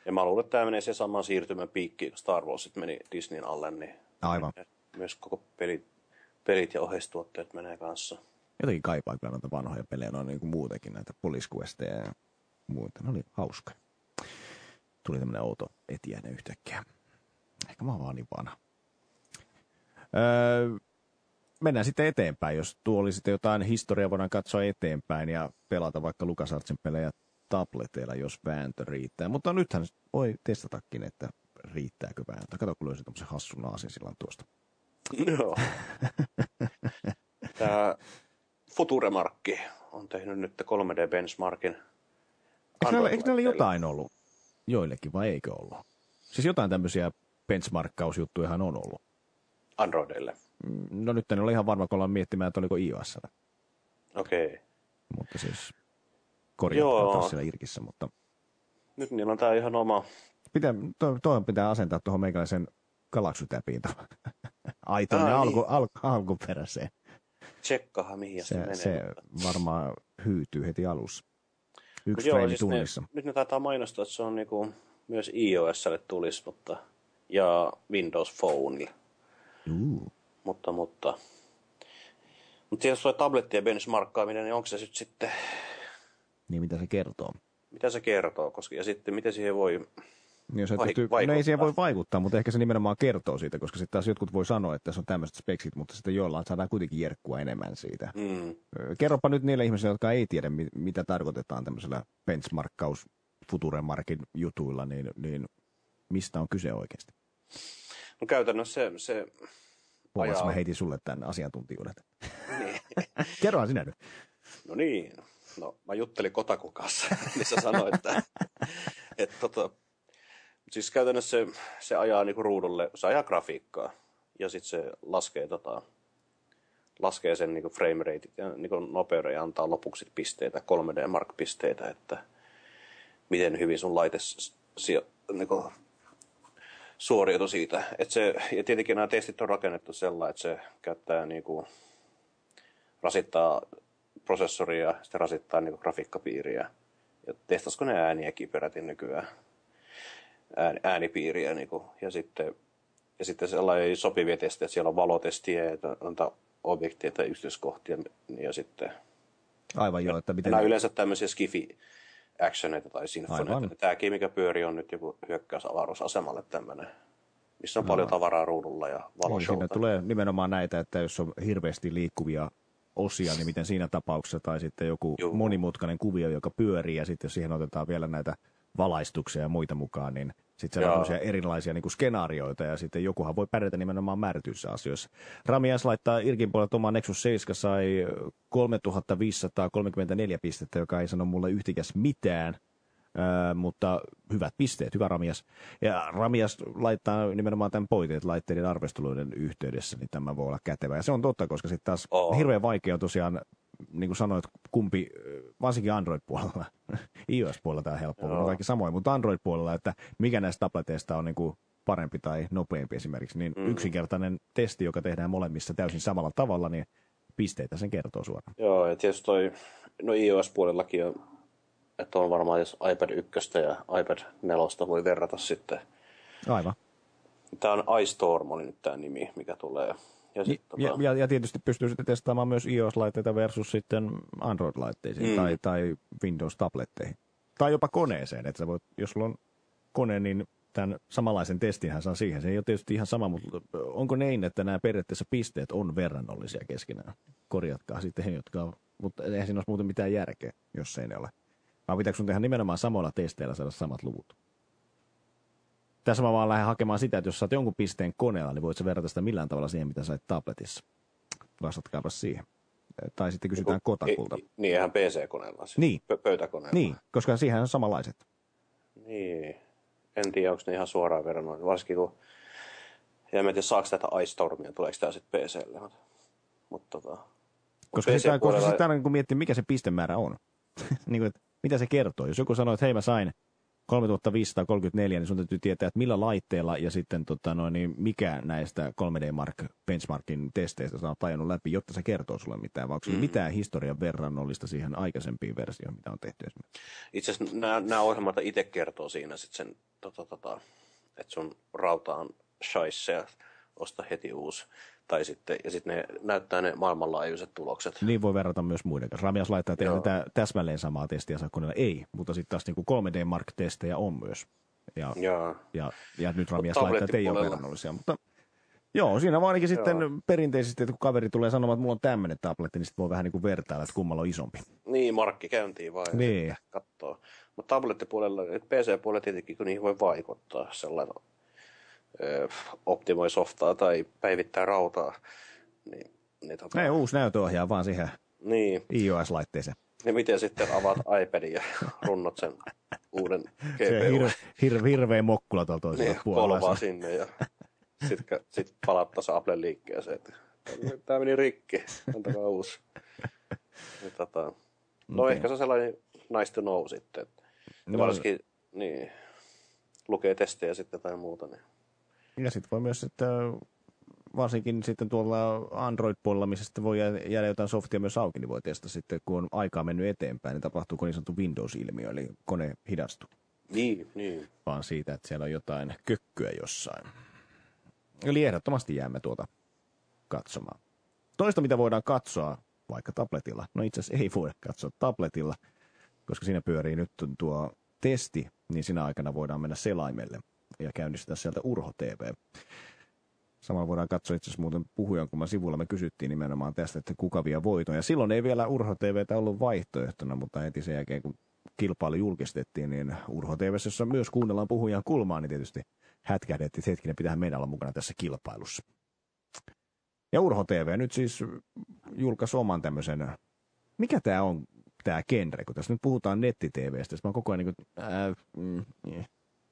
Ja mä luulen, että tämä menee se saman siirtymän piikkiin, kun Star Wars meni Disneyn alle, niin aivan. Myös koko pelit ja oheistuotteet menee kanssa. Jotenkin kaipaa kyllä noita vanhoja pelejä, noin niin kuin muutenkin näitä Police Questeja ja muuta. Ne oli hauska. Tuli tämmöinen outo etiäinen yhtäkkiä. Ehkä mä oon vaan niin vanha. Mennään sitten eteenpäin. Jos tuo oli sitten jotain historiaa, voidaan katsoa eteenpäin ja pelata vaikka LucasArtsin pelejä tableteilla, jos vääntö riittää. Mutta nythän voi testatakin, että riittääkö vääntö. Kato, kun löysin tämmöisen hassun naasinsillan tuosta. Joo. Tämä Futuremarkki on tehnyt nyt 3D-benchmarkin. Eikö näillä jotain ollut? Joillekin vai eikö ollut? Siis jotain tämmöisiä benchmarkkausjuttujahan on ollut. Androidille? No nyt en ole ihan varma, kun ollaan miettimään, että oliko iOS:llä. Okei. Okay. Mutta siis korjataan taas siellä irkissä, mutta... Nyt niillä on tää ihan oma... Tuohon pitää asentaa tuohon meikäläisen galaksytäpiin aitoon alkuperäiseen. Tsekkahan mihin se menee. Se varmaan hyytyy heti alussa. Yksi freimi siis tunnissa. Nyt ne taitaa mainostaa, että se on niinku myös iOS:lle tulisi, ja Windows Phonelle. Mutta jos tuo tablettien benchmarkkaaminen, niin onko se sitten... Niin mitä se kertoo? Mitä se kertoo, ja sitten miten siihen voi vaikuttaa? No ei siihen voi vaikuttaa, mutta ehkä se nimenomaan kertoo siitä, koska sitten taas jotkut voi sanoa, että se on tämmöiset speksit, mutta sitten jollain saadaan kuitenkin jerkkua enemmän siitä. Kerropa nyt niille ihmisille, jotka ei tiedä, mitä tarkoitetaan tämmöisellä benchmarkkaus Futuremarkin jutuilla, niin mistä on kyse oikeasti? No käytännössä se mä heitin sulle tämän asiantuntijuuden. Niin. Kerrohan sinä nyt. No niin. No, mä juttelin Kotakun kanssa, niin se sanoi, että siis käytännössä se ajaa niinku ruudulle, se ajaa grafiikkaa ja sitten se laskee laskee sen niin frame rateit ja niin nopeuden ja antaa lopuksi pisteitä, 3D Mark-pisteitä, että miten hyvin sun laite niin suoriutui siitä. Ja tietenkin nämä testit on rakennettu sellainen, että se käyttää niin kuin, rasittaa prosessoria ja sitten rasittaa niin kuin grafiikkapiiriä. Ja testasiko ne ääniäkin peräti nykyään? Äänipiiriä. Niin kuin. Ja sitten sellainen sopivia testejä, että siellä on valotestiä ja objekteja tai yksityiskohtia. Ja sitten Aivan joo. Että miten nämä on yleensä tämmöisiä skifi-actioneita tai sinfoneita. Tämäkin, mikä pyöri, on nyt joku hyökkäysavaruusasemalle tämmöinen, missä on paljon tavaraa ruudulla ja valoshowta. Siinä tulee nimenomaan näitä, että jos on hirveästi liikkuvia osia, niin miten siinä tapauksessa, tai sitten joku monimutkainen kuvio, joka pyörii, ja sitten jos siihen otetaan vielä näitä valaistuksia ja muita mukaan, niin sitten siellä on erilaisia niin kuin skenaarioita, ja sitten jokuhan voi pärjätä nimenomaan määrätyissä asioissa. Ramias laittaa Irkin puolelta oma Nexus 7, sai 3534 pistettä, joka ei sano mulle yhtikäs mitään, mutta hyvät pisteet, hyvä Ramias. Ja Ramias laittaa nimenomaan tämän pointin, laitteiden arvosteluiden yhteydessä, niin tämä voi olla kätevä. Ja se on totta, koska sitten taas hirveän vaikea on tosiaan, niin kuin sanoit, kumpi, varsinkin Android-puolella, iOS-puolella tämä on helppoa, on kaikki samoin, mutta Android-puolella, että mikä näistä tableteista on niin kuin parempi tai nopeampi esimerkiksi, niin yksinkertainen testi, joka tehdään molemmissa täysin samalla tavalla, niin pisteitä sen kertoo suoraan. Joo, ja tietysti iOS-puolellakin on, että on varmaan, jos iPad 1 ja iPad 4 voi verrata sitten. Aivan. Tämä on iStorm, oli nyt tämä nimi, mikä tulee. Ja tietysti pystyy sitten testaamaan myös iOS-laitteita versus sitten Android-laitteisiin tai Windows-tabletteihin. Tai jopa koneeseen, että sä voit, jos sulla on kone, niin tämän samanlaisen testinhän saa siihen. Se ei ole tietysti ihan sama, mutta onko niin, että nämä periaatteessa pisteet on verrannollisia keskenään? Korjatkaa sitten he, jotka on, mutta eihän siinä olisi muuten mitään järkeä, jos ei ne ole. Vaan pitääkö sun tehdä nimenomaan samoilla testeillä saada samat luvut? Tässä mä vaan lähden hakemaan sitä, että jos saat jonkun pisteen koneella, niin voit sä verrata sitä millään tavalla siihen, mitä sait tabletissa. Vastatkaapa siihen. Tai sitten kysytään Kotakulta. Niin, eihän PC-koneella. Siis niin. Pöytäkoneella. Niin, koska siihen on samanlaiset. Niin. En tiedä, onko ne ihan suoraan verrannoin. Varsinkin kun, ja en tiedä, saako tätä iStormia, tuleeko tämä sitten PC:lle. Koska sitten aina kun miettii, mikä se pistemäärä on. Niin kuin, että mitä se kertoo. Jos joku sanoo, että hei mä sain 3534, niin sun täytyy tietää, että millä laitteella ja sitten niin mikä näistä 3D Mark benchmarkin testeistä sä oot ajanut läpi, jotta se kertoo sulle mitään, vai onko mitään historian verrannollista siihen aikaisempiin versioon, mitä on tehty esimerkiksi? Itse asiassa nämä ohjelmat itse kertoo siinä sitten sen, että sun rauta on shaisse ja osta heti uusi. Tai sitten, ja sitten ne näyttää ne maailmanlaajuiset tulokset. Niin voi verrata myös muiden kanssa. Ramias laittaa, että ei täsmälleen samaa testiä saa koneella. Ei, mutta sitten taas niin kuin 3D Mark-testejä on myös. Ja nyt Ramias laittaa, että ei ole verrannollisia. Mutta joo, siinä vaan ainakin sitten perinteisesti, että kun kaveri tulee sanomaan, että mulla on tämmöinen tabletti, niin sitten voi vähän niin kuin vertailla, että kummalla on isompi. Niin, markki käyntiin vaan ja katsoo. Mutta tablettipuolella, PC-puolella tietenkin, kun niihin voi vaikuttaa sellainen optimoi softaa tai päivittää rautaa. Näin uusi näytöohjaa vaan siihen iOS-laitteeseen. Niin miten sitten avaat iPadin ja runnot sen uuden GPU? Hirveä mokkula tuolla toisella puolella. Kolvaa sinne ja sitten palattaisiin Applen liikkeeseen. Tämä meni rikki, antakaa uusi. Ehkä se on sellainen nice to know sitten. Ja varsinkin lukee testejä sitten tai muuta. Niin. Ja sitten voi myös sitten, varsinkin sitten tuolla Android-puolella, missä sitten voi jäädä jotain softia myös auki, niin voi testata sitten, kun on aikaa mennyt eteenpäin, niin tapahtuuko niin sanottu Windows-ilmiö, eli kone hidastuu. Niin. Vaan siitä, että siellä on jotain kökkyä jossain. Eli ehdottomasti jäämme tuota katsomaan. Toista, mitä voidaan katsoa vaikka tabletilla, no itse asiassa ei voida katsoa tabletilla, koska siinä pyörii nyt tuo testi, niin siinä aikana voidaan mennä selaimelle ja käynnistää sieltä Urho TV. Samalla voidaan katsoa itse asiassa muuten puhujan, kun sivulla me kysyttiin nimenomaan tästä, että kuka vie voiton. Ja silloin ei vielä Urho TVtä ollut vaihtoehtona, mutta heti sen jälkeen, kun kilpailu julkistettiin, niin Urho TVssä, jossa myös kuunnellaan puhujan kulmaa, niin tietysti hätkähdettiin, että hetkinen, pitää meidän olla mukana tässä kilpailussa. Ja Urho TV nyt siis julkaisi oman tämmöisen, mikä tämä on tämä genre, kun tässä nyt puhutaan netti-TVstä, mä oon koko ajan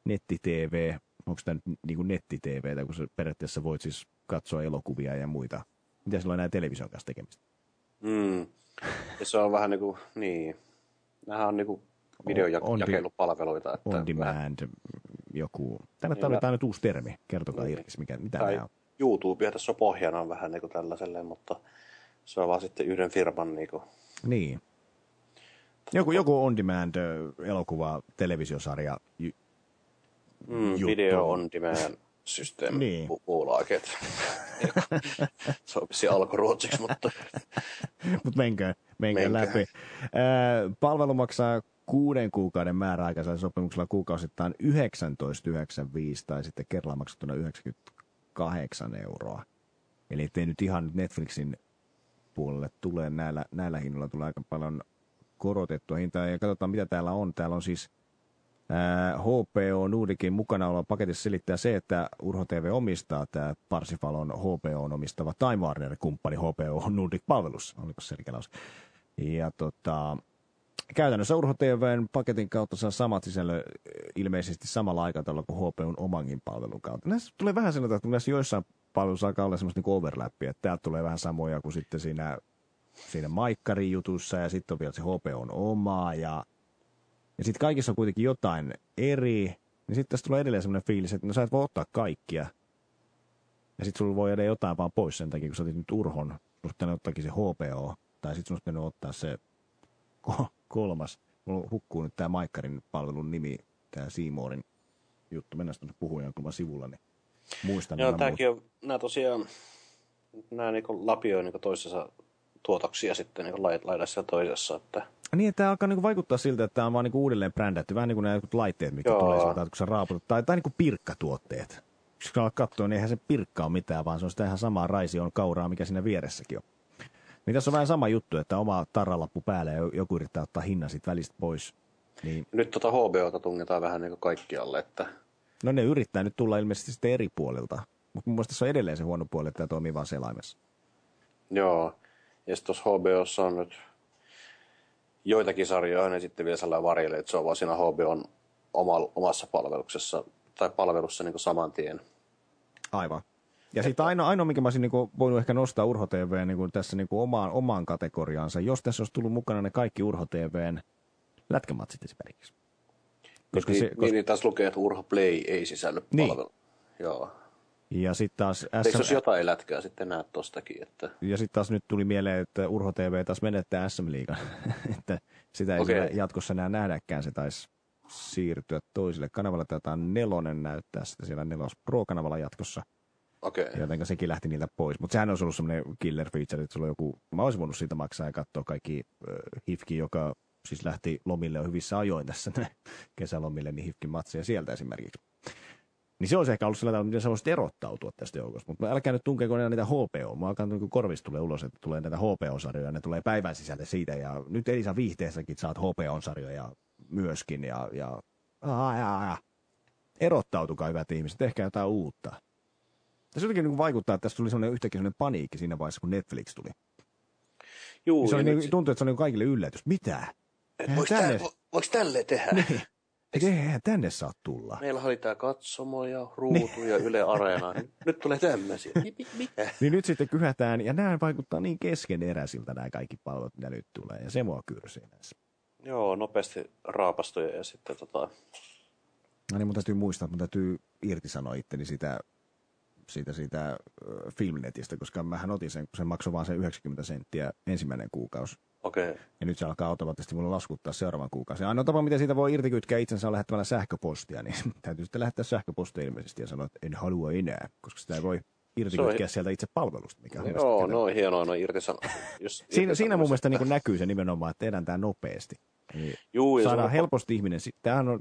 netti-TV, onko tämä niin kuin netti-TVtä, kun sä periaatteessa voit siis katsoa elokuvia ja muita Mitä sillä on enää television kanssa tekemistä? Ja se on vähän niin. Nämähän on videojakelupalveluita. On demand, joku. Tänne tarvitaan nyt uusi termi. Kertokaa Irkis, mitä nämä on. YouTube, tässä on pohjana on vähän tällaiselle, mutta se on vaan sitten yhden firman Niin. Joku on demand elokuva, televisiosarja. Video on demand systeemi. Niin. Puulaaket. Se on vissiin alkuruotsiksi, mutta... Mutta menkää läpi. Palvelu maksaa 6 kuukauden määräaikaisella sopimuksella kuukausittain 19,95 tai sitten kerralla maksattuna 98 €. Eli ettei nyt ihan Netflixin puolelle tule, näillä hinnoilla tulee aika paljon korotettua hintaa. Ja katsotaan mitä täällä on. Täällä on siis HBO Nordicin mukanaolo paketissa selittää se, että Urho TV omistaa tämä Parsifalon HBO:n omistava Time Warner-kumppani HBO Nordic-palvelussa. Oliko se selkeä? Ja käytännössä Urho TV:n paketin kautta saa samat sisällöt ilmeisesti samalla aikataululla kuin HBO:n omankin palvelun kautta. Näissä tulee vähän sellaista, että näissä joissain palveluissa alkaa olla semmoista niin overlappia, että täältä tulee vähän samoja kuin sitten siinä Maikkarin jutussa ja sitten on vielä se HBO:n oma ja sitten kaikissa on kuitenkin jotain eri, niin sitten tässä tulee edelleen semmoinen fiilis, että no sä et voi ottaa kaikkia. Ja sitten sulla voi jäädä jotain vaan pois sen takia, kun sä otit nyt Urhon, sulla pitää ottaakin se HBO, tai sitten sulla pitää ottaa se kolmas. Mulla hukkuu nyt tää Maikkarin palvelun nimi, tää C-Moren juttu. Mennään tuonne puhujan kuvan sivulla, niin muistan. Joo, tääkin on, nämä lapioi toisessa tuotoksia sitten laidassa ja toisessa, että... Niin, että tämä alkaa vaikuttaa siltä, että tämä on vaan uudelleen brändätty. Vähän niin kuin nämä laitteet, mitkä tulee sieltä, kun sä raaputat. Tai niin kuin pirkkatuotteet. Jos sä katsoo, niin eihän se pirkka ole mitään, vaan se on sitä ihan samaa raision kauraa, mikä siinä vieressäkin on. Niin tässä on vähän sama juttu, että oma tarralappu päälle ja joku yrittää ottaa hinnan siitä välistä pois. Niin... Nyt HBOta tungetaan vähän kaikkialle, että... No ne yrittää nyt tulla ilmeisesti sitten eri puolilta. Mutta mun mielestä se on edelleen se huono puoli, että tämä toimii vaan selaimessa. Joo. Ja sitten tuossa HBOssa on nyt joitakin sarjoja, ne sitten vielä sellainen varjelle, että se on vaan siinä HBOn omassa palveluksessa tai palvelussa saman tien. Aivan. Ja sitten ainoa, mikä mä olisin voinut ehkä nostaa Urho TV:n tässä omaan kategoriaansa, jos tässä olisi tullut mukana ne kaikki Urho TV:n lätkämatsit esimerkiksi. Niin taas lukee, että Urho Play ei sisälly palvelu. Joo. Ja sitten taas... Eikö jos jotain lätkää sitten näet tostakin? Että... Ja sitten taas nyt tuli mieleen, että Urho TV taas menettää SM-liigan. Että sitä ei jatkossa enää nähdäkään, se taisi siirtyä toiselle kanavalle. Tätä 4 näyttää sitä siellä 4 Pro-kanavalla jatkossa. Jotenka sekin lähti niiltä pois. Mutta sehän olisi ollut semmoinen killer feature, että sulla on joku... Mä olisin voinut siitä maksaa ja katsoa kaikki Hifki, joka siis lähti lomille jo hyvissä ajoin tässä kesälomille, niin Hifkin matseja sieltä esimerkiksi. Niin se olisi ehkä ollut sillä tavalla, miten sä voisit erottautua tästä joukosta. Mutta älkää nyt tunkeeko niitä HBO. Mä alkaa korvista tulee ulos, että tulee näitä HBO-sarjoja. Ne tulee päivän sisällä siitä. Ja nyt Elisa Viihteessäkin saat HBO-sarjoja myöskin. Ja. Erottautukaa hyvät ihmiset. Tehkää jotain uutta. Tässä jotenkin vaikuttaa, että tässä tuli yhtäkkiä sellainen paniikki siinä vaiheessa, kun Netflix tuli. Juu, tuntuu, että se oli kaikille yllätys. Mitä? Voiko tälleen tehdä? Niin. Eihän tänne saa tulla. Meillä oli tää katsomo ja ruutu ja Yle Areena. Nyt tulee tämmöisiä. Mitä? Niin nyt sitten kyhätään, ja nämä vaikuttaa niin keskeneräisiltä nämä kaikki palvelut, mitä nyt tulee. Ja se mua kyrsii näissä. Joo, nopeasti raapastoja ja sitten No niin, mun täytyy muistaa, että mun täytyy irtisanoa itteni siitä Filmnetistä, koska mähän otin sen, kun se maksoi vaan sen 90 senttiä ensimmäinen kuukausi. Okei. Ja nyt se alkaa automaattisesti mulle laskuttaa seuraavan kuukausi. Ainoa tapa, miten siitä voi irtikytkeä itsensä on lähettämällä sähköpostia, niin täytyy sitten lähettää sähköpostia ilmeisesti ja sanoa, että en halua enää, koska sitä ei voi irtikytkeä sieltä itse palvelusta. Mikä joo, no hienoa, no irtisanoa. Siinä mun mielestä niin näkyy se nimenomaan, että tehdään tämä nopeasti. Juu, saadaan helposti ihminen.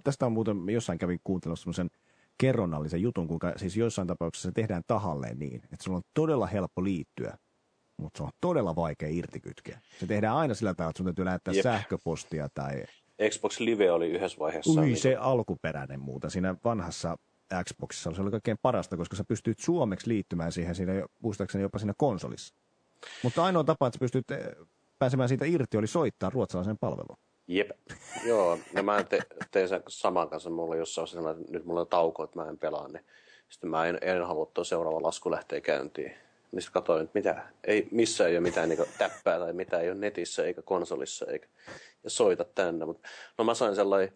Tästä on muuten, jossain kävin kuuntelemassa semmoisen kerronnallisen jutun, kuinka siis joissain tapauksissa se tehdään tahalleen niin, että sulla on todella helppo liittyä, mutta se on todella vaikea irtikytkeä. Se tehdään aina sillä tavalla, että sun täytyy lähettää sähköpostia tai... Xbox Live oli yhdessä vaiheessa. Se alkuperäinen muuta. Siinä vanhassa Xboxissa se oli kaikkein parasta, koska sä pystyt suomeksi liittymään siihen, muistaakseni jopa siinä konsolissa. Mutta ainoa tapa, että sä pystyt pääsemään siitä irti, oli soittaa ruotsalaisen palvelun. Jep. Joo, ja mä tein sen saman kanssa. Mulla jossain sellainen, että nyt mulla on tauko, että mä en pelaa, niin sitten mä en halua, että seuraava lasku lähtee käyntiin. Niin sitten katsoin, että missään ei ole mitään niin täppää tai mitään ei ole netissä eikä konsolissa ja soita tänne. No mä sain sellainen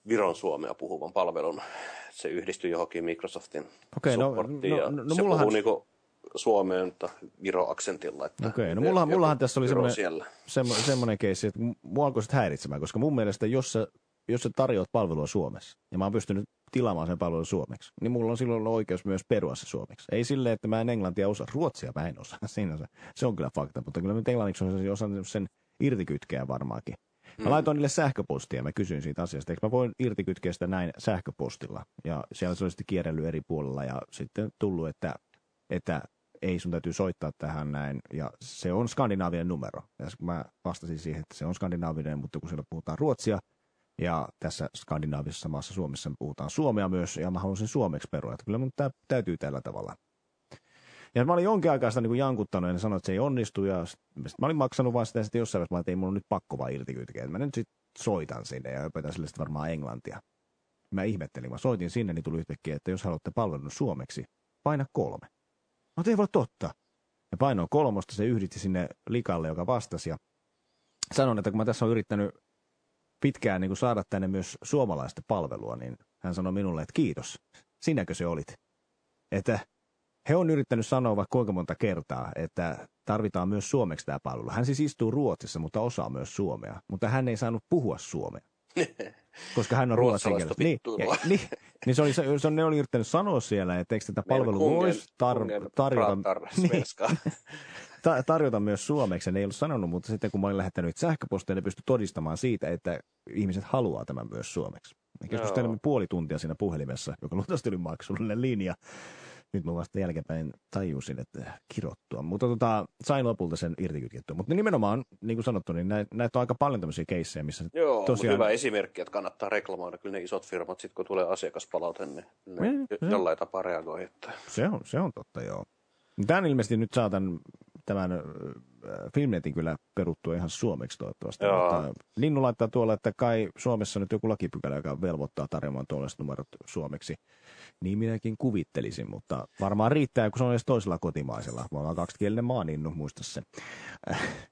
Viron suomea puhuvan palvelun. Se yhdistyi johonkin Microsoftin supporttiin ja se puhuu niinku suomeen, mutta Viro-aksentilla. Okei, no mullahan tässä oli semmoinen keissi, että mua alkoi sitten häiritsemään, koska mun mielestä jos sä tarjoat palvelua Suomessa, ja mä oon pystynyt tilaamaan sen palvelun suomeksi, niin mulla on silloin oikeus myös perua se suomeksi. Ei silleen, että mä en englantia osaa, ruotsia mä en osaa, se on kyllä fakta, mutta kyllä nyt englanniksi on osannut sen irtikytkeä varmaankin. Mä laitoin niille sähköpostia ja mä kysyin siitä asiasta, eikö mä voin irtikytkeä sitä näin sähköpostilla. Ja siellä se oli sitten kierrellyt eri puolella ja sitten tullut, että ei sun täytyy soittaa tähän näin. Ja se on skandinaavinen numero. Ja mä vastasin siihen, että se on skandinaavinen, mutta kun siellä puhutaan ruotsia ja tässä skandinaavisessa maassa Suomessa puhutaan suomea myös ja mä haluaisin suomeksi perua. Että kyllä mun täytyy tällä tavalla. Ja mä olin jonkin aikaa sitä niin jankuttanut ja ne sanoi, että se ei onnistu. Ja mä olin maksanut vaan sitä sitten jossain vaiheessa, että ei mulla nyt pakko vaan irtikytkeä. Mä nyt sitten soitan sinne ja opetan sille sitten varmaan englantia. Mä ihmettelin, mä soitin sinne, niin tuli yhtäkkiä, että jos haluatte palvelun suomeksi, paina 3. Mä ei voi totta. Ja painoin 3, se yhdisti sinne likalle, joka vastasi. Ja sanon, että kun mä tässä olen yrittänyt pitkään niin kuin saada tänne myös suomalaista palvelua, niin hän sanoi minulle, että kiitos. Sinäkö se olit? Että he on yrittänyt sanoa vaikka kuinka monta kertaa, että tarvitaan myös suomeksi tämä palvelu. Hän siis istuu Ruotsissa, mutta osaa myös suomea. Mutta hän ei saanut puhua suomea, koska hän on ruotsinkielistä. Ne oli yrittänyt sanoa siellä, että eikö tätä palvelua voisi tarjota myös suomeksi. Ne ei ollut sanonut, mutta sitten kun mä olin lähettänyt sähköpostia, ne pystyi todistamaan siitä, että ihmiset haluaa tämän myös suomeksi. Me keskustelimme puoli tuntia siinä puhelimessa, joka luultavasti oli maksullinen linja. Nyt mä vasta jälkeenpäin tajusin, että kirottua. Mutta sain lopulta sen irtikytkettyä. Mutta nimenomaan, niin kuin sanottu, niin näitä on aika paljon tämmöisiä keissejä, missä joo, tosiaan hyvä esimerkki, että kannattaa reklamoida. Kyllä ne isot firmat, sit kun tulee asiakaspalaute, niin jollain tapaa reagoi. Että Se on totta, joo. Tämän ilmeisesti nyt saatan tämän Filmnetin kyllä peruttua ihan suomeksi toivottavasti. Mutta Linnu laittaa tuolla, että kai Suomessa nyt joku lakipykälä, joka velvoittaa tarjoamaan tuollaiset numerot suomeksi. Niin minäkin kuvittelisin, mutta varmaan riittää, kun se on edes toisella kotimaisella. Me ollaan kaksikielinen maa, niin muista se.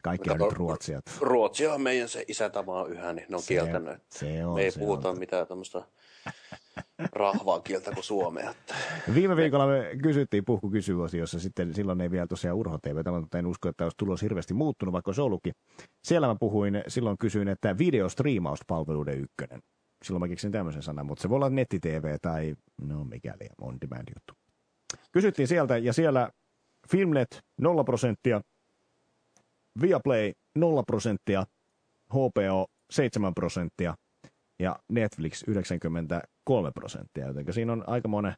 Kaikki on nyt ruotsia. Ruotsia on meidän se isätamaa yhä, niin ne on kieltänyt. Me ei puhuta mitään tämmöistä rahvaa kieltä kuin suomea. Että viime viikolla me kysyttiin puhkukysymysosiossa, sitten silloin ei vielä tosiaan Urho TV, mutta en usko, että olisi tulos hirveästi muuttunut, vaikka se ollutkin. Siellä mä silloin kysyin, että videostriimauspalveluiden ykkönen. Silloin mä keksin tämmöisen sanan, mutta se voi olla netti-tv tai mikäli on demand juttu. Kysyttiin sieltä ja siellä Filmnet 0%, Viaplay 0%, HBO 7% ja Netflix 93%. Joten siinä on aikamoinen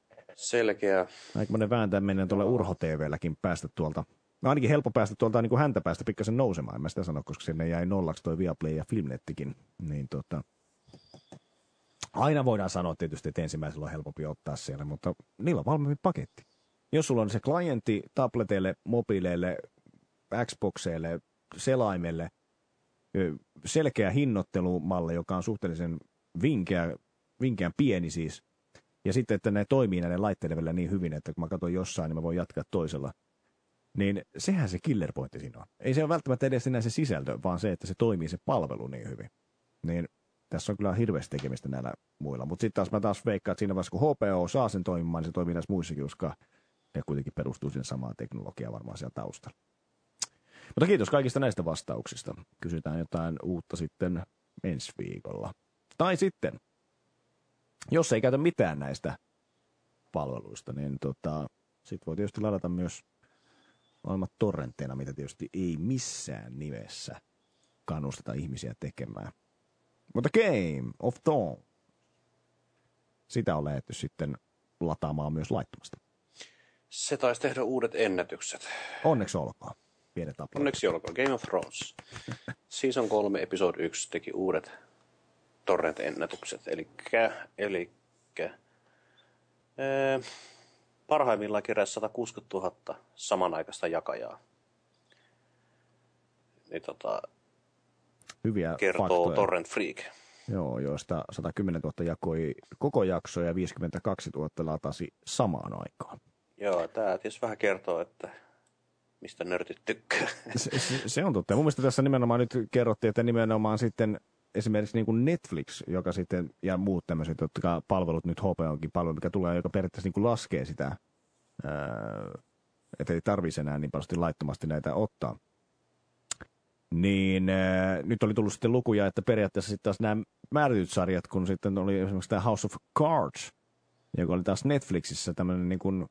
vääntäminen tuolle Urho TV:lläkin päästä tuolta. No ainakin helppo päästä tuolta niin kuin häntä päästä pikkasen nousemaan. En mä sitä sano, koska sinne jäi nollaksi toi Viaplay ja Filmnettikin. Niin aina voidaan sanoa tietysti, että ensimmäisellä on helpompi ottaa siellä, mutta niillä on valmiimpi paketti. Jos sulla on se klientti tableteille, mobiileille, Xboxeille, selaimelle, selkeä hinnoittelumalli, joka on suhteellisen vinkeän pieni siis, ja sitten, että ne toimii näiden laitteiden välillä niin hyvin, että kun mä katson jossain, niin mä voin jatkaa toisella, niin sehän se killer pointti siinä on. Ei se ole välttämättä edes enää se sisältö, vaan se, että se toimii se palvelu niin hyvin. Niin tässä on kyllä hirveästi tekemistä näillä muilla. Mutta sitten mä taas veikkaan, että siinä vaiheessa kun HBO saa sen toimimaan, niin se toimii näissä muissakin, koska ne kuitenkin perustuu siihen samaan teknologiaan varmaan siellä taustalla. Mutta kiitos kaikista näistä vastauksista. Kysytään jotain uutta sitten ensi viikolla. Tai sitten, jos ei käytä mitään näistä palveluista, niin sitten voi tietysti ladata myös maailman torrentteina, mitä tietysti ei missään nimessä kannusteta ihmisiä tekemään. Mutta Game of Thrones, sitä on lähdetty sitten lataamaan myös laittomasti. Se taisi tehdä uudet ennätykset. Onneksi olkoon. Pienet aplodit. Onneksi olkoon. Game of Thrones. Season 3, episode 1 teki uudet torrent-ennätykset. Elikkä parhaimmillaan keräsi 160 000 samanaikaista jakajaa. Niin hyviä kertoo faktoja. Torrent Freak. Joo, joista 110 000 jakoi koko jakso ja 52 000 latasi samaan aikaan. Joo, tämä tietysti vähän kertoo, että mistä nörtit tykkää. Se on totta. Mun mielestä tässä nimenomaan nyt kerrottiin, että nimenomaan sitten esimerkiksi niin kuin Netflix, joka sitten, ja muut tämmöiset, jotka palvelut nyt HBO:nkin palvelu, mikä tulee, joka periaatteessa niin kuin laskee sitä, että ei tarvitsisi enää niin paljon laittomasti näitä ottaa. Niin nyt oli tullut sitten lukuja, että periaatteessa sitten taas nämä määrätyt sarjat, kun sitten oli esimerkiksi tämä House of Cards, joka oli taas Netflixissä tämmöinen niin kuin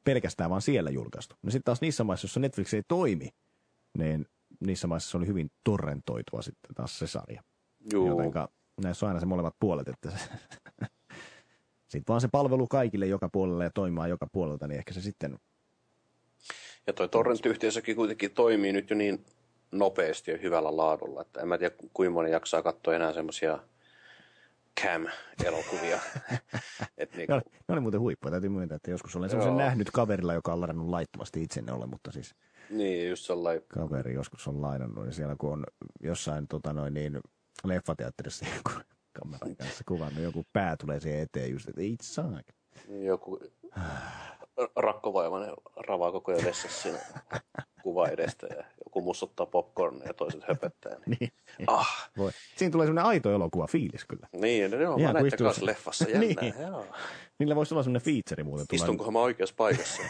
pelkästään vaan siellä julkaistu. No sitten taas niissä maissa, joissa Netflix ei toimi, niin niissä maissa se oli hyvin torrentoitua sitten taas se sarja. Jotenka näissä on aina se molemmat puolet, että sitten vaan se palvelu kaikille joka puolella ja toimimaan joka puolelta, niin ehkä se sitten... Ja toi torrent-yhteisökin kuitenkin toimii nyt jo niin nopeasti ja hyvällä laadulla, että en mä tiedä kuinka moni jaksaa katsoa enää semmoisia Cam-elokuvia. Ne oli muuten huippuja, täytyy myöntää, että joskus olen semmoisen nähnyt kaverilla, joka on ladannut laittomasti itse ne ole, mutta siis... Niin, just sellainen... Kaveri joskus on lainannut, niin siellä kun on jossain leffateatterissa joku kameran kanssa kuvannut, joku pää tulee siihen eteen just, että ei saa. Joku rakkovaivainen ravaa koko ajan vessassa siinä kuva edestä ja joku mussuttaa popcornia ja toiset höpöttää. Niin. Voi. Siinä tulee semmoinen aito elokuva fiilis kyllä. Niin, ne on vaan näiden kanssa leffassa jännää. Niin. Niillä voisi olla semmoinen feature muuten. Istunkohan mä oikeassa paikassa?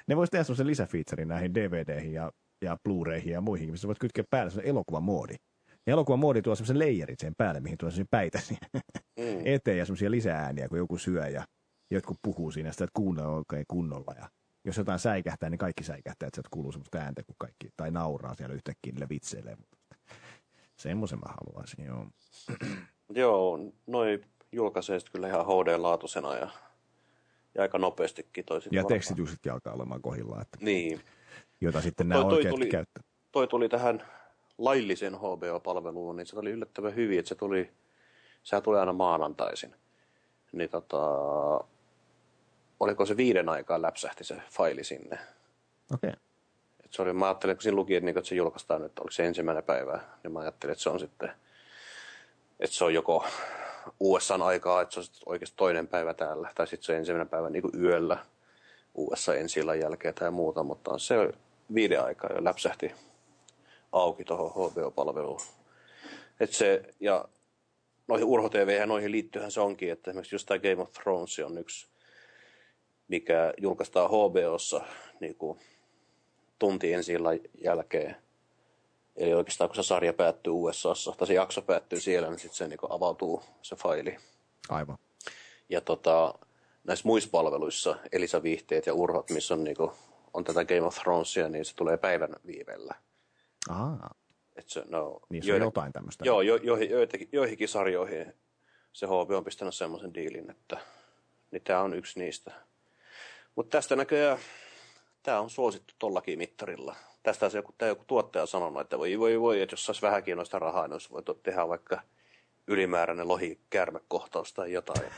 Ne voisi tehdä semmoisen lisäfeaturein näihin DVDihin ja Blu-rayhin ja muihin, missä voit kytkeä päälle semmoinen elokuvamoodi. Ja elokuvamoodi tuo semmoisen leijerit sen päälle, mihin tulee semmoisia päitä eteen ja semmoisia lisääniä, kun joku syö ja jotkut puhuu siinä sitä, että kuunnella oikein kunnolla. Ja jos jotain säikähtää, niin kaikki säikähtää, että sieltä kuuluu semmoista ääntä kuin kaikki. Tai nauraa siellä yhtäkkiä niille vitseille. Semmoisen mä haluaisin, joo. Joo, noi julkaisee sitten kyllä ihan HD-laatuisena ja aika nopeastikin toisin. Ja tekstityksetkin alkaa olemaan kohdillaan. Että niin. Jota sitten nämä oikeat käyttää. Toi tuli tähän laillisen HBO-palveluun, niin se oli yllättävän hyvin, että sehän tuli aina maanantaisin. Niin oliko se 5 aikaan läpsähti se faili sinne. Okei. Okay. Mä ajattelin, kun siinä luki, että se julkaistaan nyt, oliko se 1. päivä, niin mä ajattelin, että se on sitten, että se on joko USA:n aikaa, että se on oikeasti 2. päivä täällä, tai sitten se on 1. päivä niin kuin yöllä USA ensi-illan jälkeen tai muuta, mutta se 5 aikaa jo läpsähti auki tuohon HBO-palveluun. Että se, ja noihin Urho-TV ja noihin liittyyhän se onkin, että esimerkiksi just tämä Game of Thrones on yksi, mikä julkaistaan HBOssa niin kuin tunti ensi-illan jälkeen. Eli oikeastaan kun se sarja päättyy USAssa, tai se jakso päättyy siellä, niin sitten se niin kuin avautuu se faili. Aivan. Ja näissä muissa palveluissa, Elisa Viihteet ja Urhot, missä on, niin kuin, on tätä Game of Thronesia, niin se tulee päivän viivellä. Niissä on jotain tämmöistä. Joo, joihinkin sarjoihin se HBO on pistänyt semmoisen diilin, että niin tämä on yksi niistä. Mutta tästä näköjään tämä on suosittu tollakin mittarilla. Tästä joku tuottaja on sanonut, että voi, että jos saisi vähän kiinnosta rahaa, niin olisi voitu tehdä vaikka ylimääräinen lohi-käärmekohtaus tai jotain.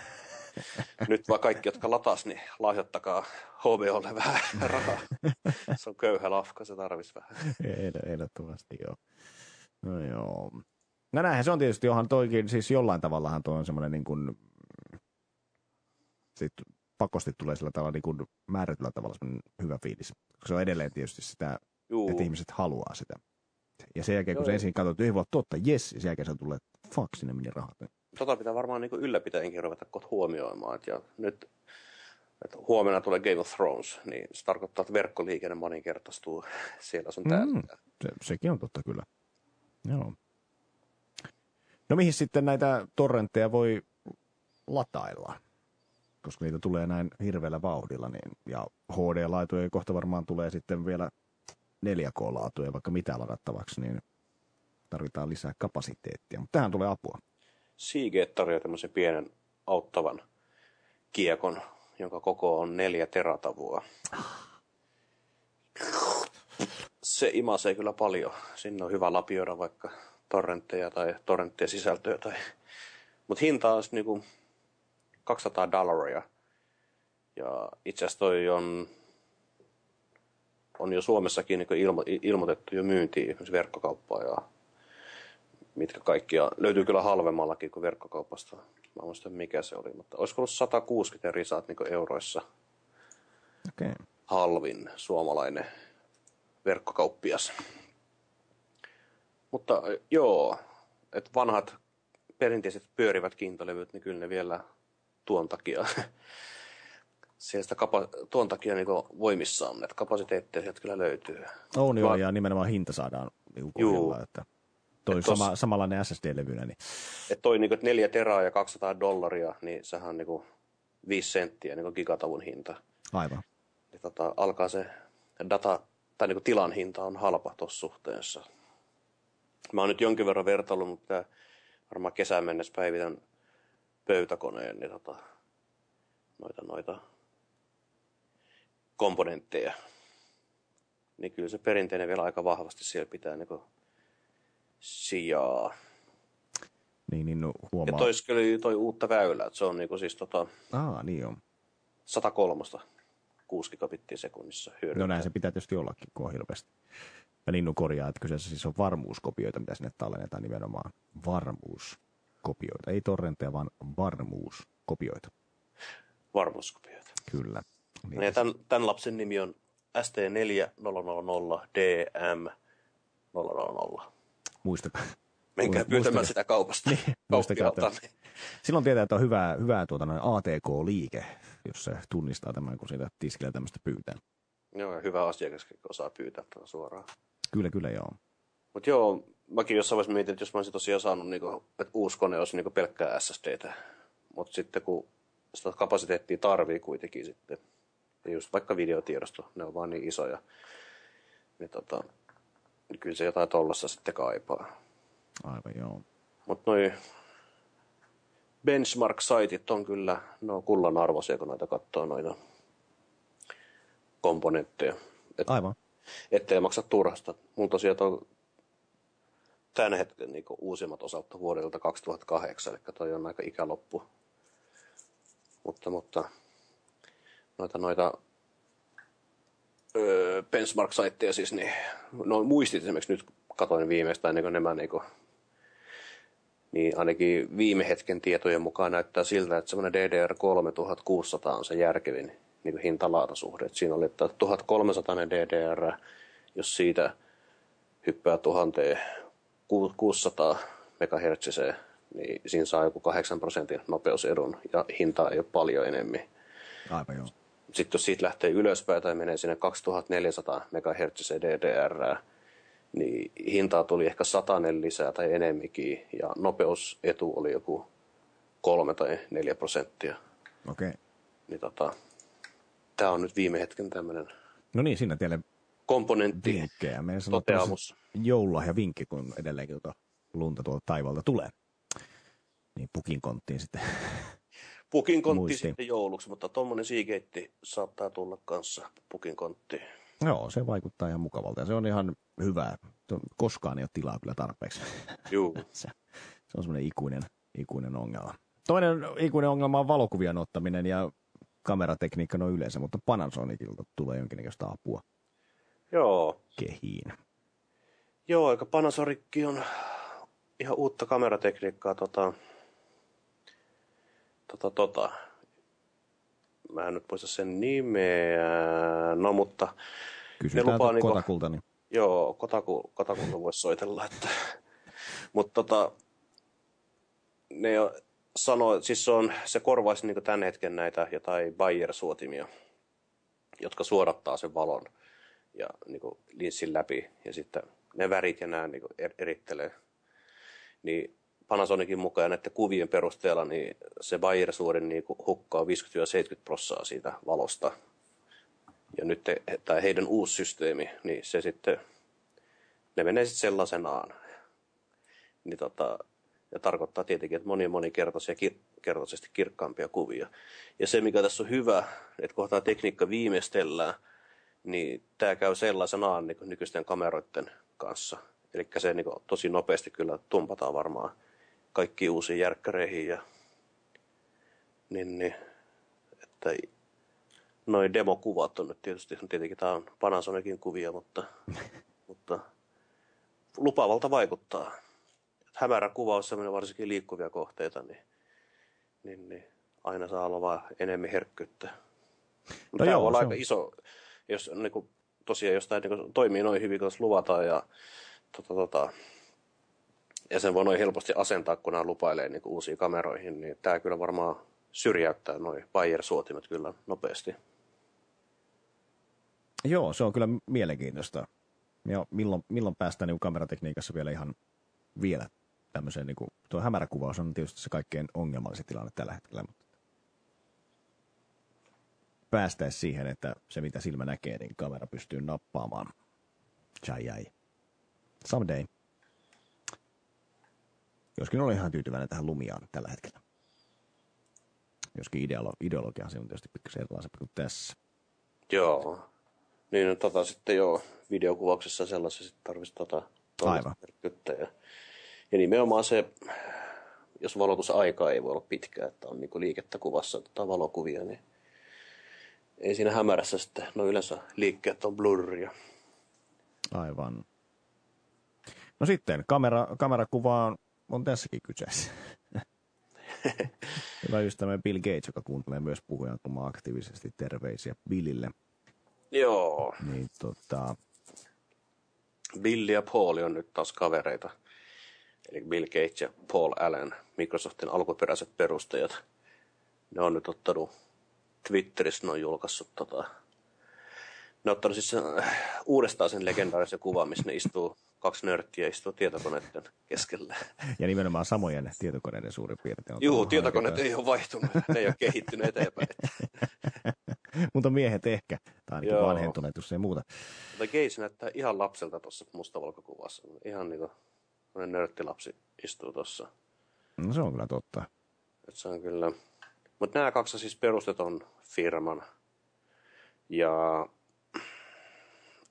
Nyt vaan kaikki, jotka latas, niin lahjoittakaa HBOlle vähän rahaa. Se on köyhä lafka, se tarvitsisi vähän. Ehdottomasti joo. No joo. No näinhän se on tietysti, johan toikin, siis jollain tavallahan tuo on semmoinen niin kuin, sitten pakosti tulee sillä tavalla niin kuin määrätyllä tavalla semmoinen hyvä fiilis. Koska se on edelleen tietysti sitä, että ihmiset haluaa sitä. Ja sen jälkeen, kun se ensin katsoo, että ei voi totta, jes, ja sen jälkeen se tulee, että fuck, sinne meni rahat. Pitää varmaan niin kuin ylläpitäjänkin ruveta huomioimaan. Ja nyt, että huomenna tulee Game of Thrones, niin se tarkoittaa, että verkkoliikenne moninkertaistuu siellä sun täällä. Sekin on totta kyllä. Joo. No mihin sitten näitä torrentteja voi latailla? Koska niitä tulee näin hirveällä vauhdilla, niin, ja HD-laatuja kohta varmaan tulee sitten vielä 4K-laatuja, vaikka mitä ladattavaksi, niin tarvitaan lisää kapasiteettia. Mutta tähän tulee apua. Seagate tarjoaa tämmöisen pienen auttavan kiekon, jonka koko on 4 teratavua. Se imasee kyllä paljon. Sinne on hyvä lapioida vaikka torrentteja tai torrenttien sisältöä. Mutta hinta on niinku $200. Ja itse asiassa toi on jo Suomessakin niin ilmoitettu jo myyntiin esimerkiksi verkkokauppaa ja mitkä kaikkia löytyy kyllä halvemmallakin kuin verkkokaupasta. Mä muistan mikä se oli, mutta olisiko ollut 160 risaat niin euroissa. Okei. halvin suomalainen verkkokauppias. Mutta joo, että vanhat perinteiset pyörivät kiintolevyt, niin kyllä ne vielä tuon takia, tuon takia niin voimissaan, että kapasiteetteja sieltä kyllä löytyy. On joo, ja nimenomaan hinta saadaan korjalla, että toi samanlainen SSD-levynä. Niin. Että toi niin 4 teraa ja $200, niin sehän on niin 5 senttiä niin gigatavun hinta. Aivan. Niin alkaa se data, tai niin tilan hinta on halpa tuossa suhteessa. Mä oon nyt jonkin verran vertaillut, mutta varmaan kesään mennessä päivitän pöytäkoneen niin noita komponentteja. Niin kyllä se perinteinen vielä aika vahvasti siellä pitää niin sijaa. Niin no, huomaa. Ja toi uutta väylää, että se on niin siis niin on. 103 6 gigabittiä sekunnissa hyödyntää. No näin se pitää tietysti ollakin, kun on hirveästi. Ja Ninnu korjaa, että kyseessä siis on varmuuskopioita, mitä sinne tallennetaan nimenomaan. Varmuuskopioita. Ei torrentteja, vaan varmuuskopioita. Varmuuskopioita. Kyllä. Niin. Ja tämän lapsen nimi on ST4000DM000. Muistakaa. Menkää pyytämään sitä kaupasta. Niin, muistakaa. Niin. Silloin tietää, että on hyvä ATK-liike, jos se tunnistaa tämän, kun siitä tiskillä tämmöistä pyytää. Joo, ja hyvä asiakas, kun osaa pyytää suoraan. Kyllä, joo. Mutta joo, mäkin jossain vaiheessa mietin, että jos mä olisin tosiaan saanut, että uusi kone olisi pelkkää SSDtä. Mutta sitten kun sitä kapasiteettia tarvii kuitenkin sitten, ja just vaikka videotiedosto, ne on vaan niin isoja, niin kyllä se jotain tollassa sitten kaipaa. Aivan joo. Mutta noi benchmark-saitit on kyllä, ne on kullan arvoisia, kun noita katsoo noita komponentteja. Aivan. Ettei maksa turhasta. Mulla tosiaan on tämän hetken niin uusimmat osalta vuodelta 2008, eli toi on aika ikäloppu. Mutta noita benchmark-saitteja siis, niin no muistit esimerkiksi nyt katoin viimeistään niin nämä niin ainakin viime hetken tietojen mukaan näyttää siltä, että semmoinen DDR3600 on se järkevin niin hinta-laatusuhde. Et siinä oli, että 1300 DDR, jos siitä hyppää 1600 MHz, niin siinä saa joku 8% nopeusedun ja hinta ei ole paljon enemmän. Aivan joo. Sitten jos siitä lähtee ylöspäin tai menee sinne 2400 MHz DDR, niin hintaa tuli ehkä 100 lisää tai enemminkin, ja nopeusetu oli joku 3 tai 4%. Okei. Niin tämä on nyt viime hetken tämmöinen No niin, siinä teille komponentti vinkkejä. Meidän toteamus. Joululahjavinkki, kun edelleenkin lunta tuolta taivalta tulee. Niin pukin konttiin sitten. Pukin kontti sitten jouluksi, mutta tuommoinen Seagate saattaa tulla kanssa pukin konttiin. Joo, se vaikuttaa ihan mukavalta ja se on ihan hyvä. Koskaan ei ole tilaa kyllä tarpeeksi. Juu. se on semmoinen ikuinen ongelma. Toinen ikuinen ongelma on valokuvien ottaminen ja kameratekniikka no yleensä, mutta Panasonicilta tulee jonkinnäköistä apua. Joo. Kehiin. Joo, aika Panasonic on ihan uutta kameratekniikkaa. Mä en nyt muista sen nimeä, no mutta kysytään Kotakulta. Niin. Joo, Kotakulta voisi soitella, että mutta ne sanoo, siis se korvaisi niin tämän hetken näitä jotain Bayer-suotimia, jotka suodattaa sen valon ja niin linssin läpi ja sitten ne värit ja nämä niin erittelee. Niin Panasonicin mukaan näiden kuvien perusteella niin se Bayer-suodin niin hukkaa 50-70% siitä valosta. Ja nyt tämä heidän uusi systeemi, niin se sitten, ne menee sitten sellaisenaan. Niin ja tarkoittaa tietenkin, että monikertaisesti kirkkaampia kuvia. Ja se, mikä tässä on hyvä, että kun tämä tekniikka viimeistellään, niin tämä käy sellaisenaan niin nykyisten kameroiden kanssa. Eli se niin tosi nopeasti kyllä tumpataan varmaan kaikkiin uusiin järkkäreihin. Ja, niin, että noi demokuvat on nyt tietenkin tämä on Panasonicin kuvia, mutta lupaavalta vaikuttaa. Hämärä kuvaus, sellainen varsinkin liikkuvia kohteita, niin aina saa olla vaan enemmän herkkyyttä. No tämä joo, voi olla se aika on. iso, jos niin kuin, tosiaan jostain niin toimii noin hyvin, kun luvataan ja sen voi noin helposti asentaa, kun nämä lupailee niin uusiin kameroihin, niin tämä kyllä varmaan syrjäyttää noin Bayer-suotimet kyllä nopeasti. Joo, se on kyllä mielenkiintoista. Ja milloin päästään niin kameratekniikassa vielä tämmöiseen, niin kuin, tuo hämäräkuvaus on tietysti se kaikkein ongelmallisin tilanne tällä hetkellä, mutta päästäisiin siihen, että se mitä silmä näkee, niin kamera pystyy nappaamaan. Jai. Someday. Joskin olen ihan tyytyväinen tähän Lumiaan tällä hetkellä. Joskin ideologia se on tietysti pikkasen erilaisempi kuin tässä. Joo. Niin sitten joo, videokuvauksessa sellaisessa sitten tarvitsisi Aivan. Ja nimenomaan se, jos valotusaika ei voi olla pitkä, että on niinku liikettä kuvassa valokuvia, niin ei siinä hämärässä sitten, no yleensä liikkeet on blurria. Aivan. No sitten, kamerakuva on tässäkin kyseessä. Hyvä ystävä Bill Gates, joka kuuntelee myös puhujantumaa aktiivisesti, terveisiä Billille. Joo. Niin Bill ja Paul on nyt taas kavereita. Eli Bill Gates ja Paul Allen, Microsoftin alkuperäiset perustajat. Ne on nyt ottanut Twitterissä, ne on julkaissut ne on ottanut siis uudestaan sen legendaarisen kuvan, missä ne kaksi nörttiä istuu tietokoneiden keskellä. Ja nimenomaan samojen tietokoneiden suurin piirtein. Joo, tietokoneet ei ole vaihtunut, ne ei ole kehittynyt eteenpäin. Mutta miehet ehkä, tai ainakin Joo. vanhentuneet, jos ei muuta. Mutta Gates näyttää ihan lapselta tuossa mustavalkokuvassa. Ihan niin kuin nörttilapsi istuu tuossa. No se on kyllä totta. Se on kyllä. Mutta nämä kaksi siis perusteton firman. Ja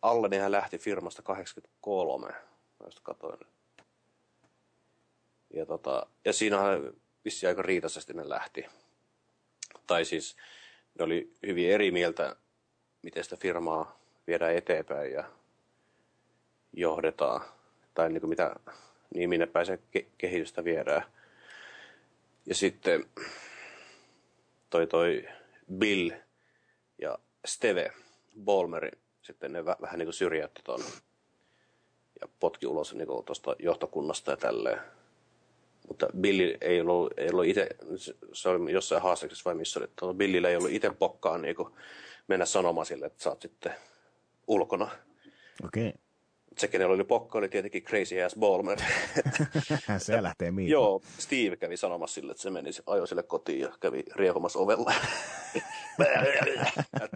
Allenhan lähti firmasta 83, josta katsoin. Ja siinähän vissiin aika riitaisesti ne lähti. Tai siis ne oli hyvin eri mieltä, miten sitä firmaa viedään eteenpäin ja johdetaan. Tai niin kuin minne päin se kehitystä viedään. Ja sitten toi Bill ja Steve Ballmer, sitten ne vähän niin kuin syrjäytti ton ja potki ulos niin kuin tuosta johtokunnasta ja tälleen. Mutta Billy ei ollut itse, se oli jossain haasteeksessa vai missä oli, että Billillä ei ollut itse pokkaa niin kuin mennä sanomaan sille, että sä oot sitten ulkona. Okei. Se, kenellä oli pokka, oli tietenkin Crazy Ass Ballmer. Se lähtee mihin. Joo, Steve kävi sanomassa sille, että se meni, ajoi sille kotiin ja kävi riehumassa ovella.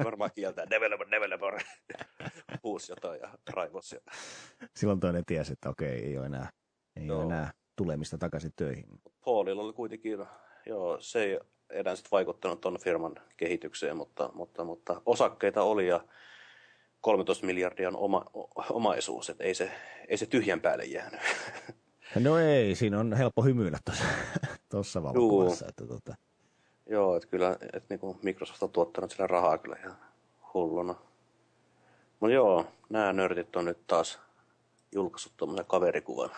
Varmaan kieltää, developer. Huusi jotain ja raivos. Silloin toinen tiesi, että okei, ei ole enää tulemista takaisin töihin. Paulilla oli kuitenkin, se ei enää sitten vaikuttanut tuon firman kehitykseen, mutta osakkeita oli ja 13 miljardia on omaisuus, että ei se tyhjän päälle jäänyt. No ei, siinä on helppo hymyillä tuossa valokuvassa. Joo, että kyllä että niinku Microsoft on tuottanut sillä rahaa kyllä ihan hulluna. Mutta joo, nämä nörtit on nyt taas julkaissut tuommoisen kaverikuvan.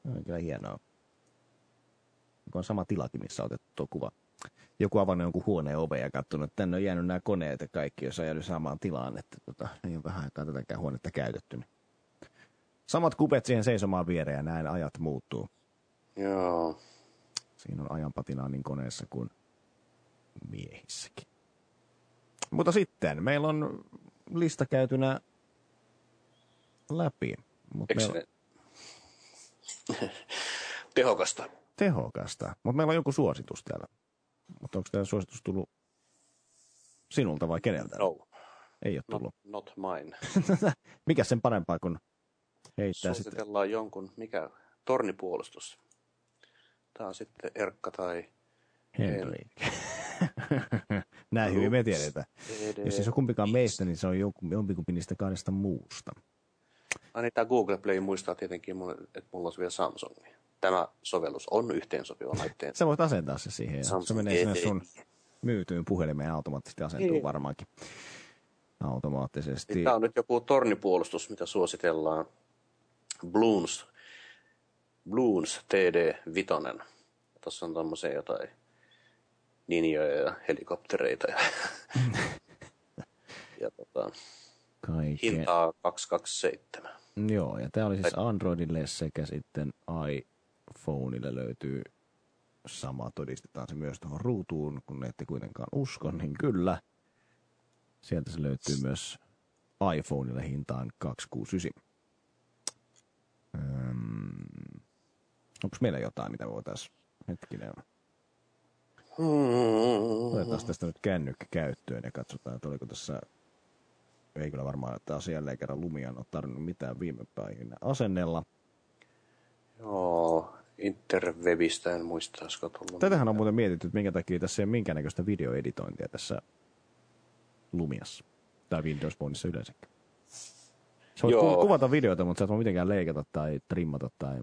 On kyllä hienoa. On sama tilakin, missä on otettu tuo kuva. Joku avannut jonkun huoneen oven ja katsonut, että tänne on jäänyt nämä koneet ja kaikki, jos on jäänyt samaan tilaan, että ei ole vähän aikaa tätäkään huonetta käytetty. Niin. Samat kupet siihen seisomaan viereen ja näin ajat muuttuu. Joo. Siinä on ajanpatinaa niin koneessa kuin miehissäkin. Mutta sitten meillä on lista käytynä läpi. Tehokasta. Tehokasta. Mutta meillä on joku suositus täällä. Mutta onko tämä suositus tullut sinulta vai keneltä? No. Ei ole tullut. Not mine. Mikä sen parempaa kuin heittää sitten? Suositellaan jonkun, mikä tornipuolustus. Tämä on sitten Erkka tai Henrik. Näin hyvin me tiedetään. Jos siis on kumpikaan meistä, niin se on jompikumpi niistä kahdesta muusta. Niin, tämä Google Play muistaa tietenkin, että mulla on vielä Samsung. Tämä sovellus on yhteensopiva laitteen. Sä voit asentaa se siihen. Ja se menee sinne sun myytyyn puhelimeen ja automaattisesti asentuu varmaankin. Automaattisesti. Tämä on nyt joku tornipuolustus, mitä suositellaan. Bloons TD5. Tuossa on tommosia jotain ninjoja ja helikoptereita. Ja hintaa 227. Joo, ja tämä oli siis Androidille sekä sitten iPhoneille löytyy sama, todistetaan se myös tuohon ruutuun, kun ette kuitenkaan usko, niin kyllä. Sieltä se löytyy myös iPhoneille hintaan 269. Onko meillä jotain, mitä voitaisiin hetkinen? Otetaan tästä nyt kännykkä käyttöön ja katsotaan, että oliko tässä, ei kyllä varmaan, että jälleen kerran Lumian ole tarvinnut mitään viime päivinä asennella. Joo, Interwebistä en muista, olisiko tullut. Tätähän on muuten mietitty, että minkä takia tässä ei ole minkäännäköistä videoeditointia tässä Lumiassa tai Windows Phoneissa yleensäkin. Sä voit kuvata videoita, mutta sä et voi mitenkään leikata tai trimmata tai...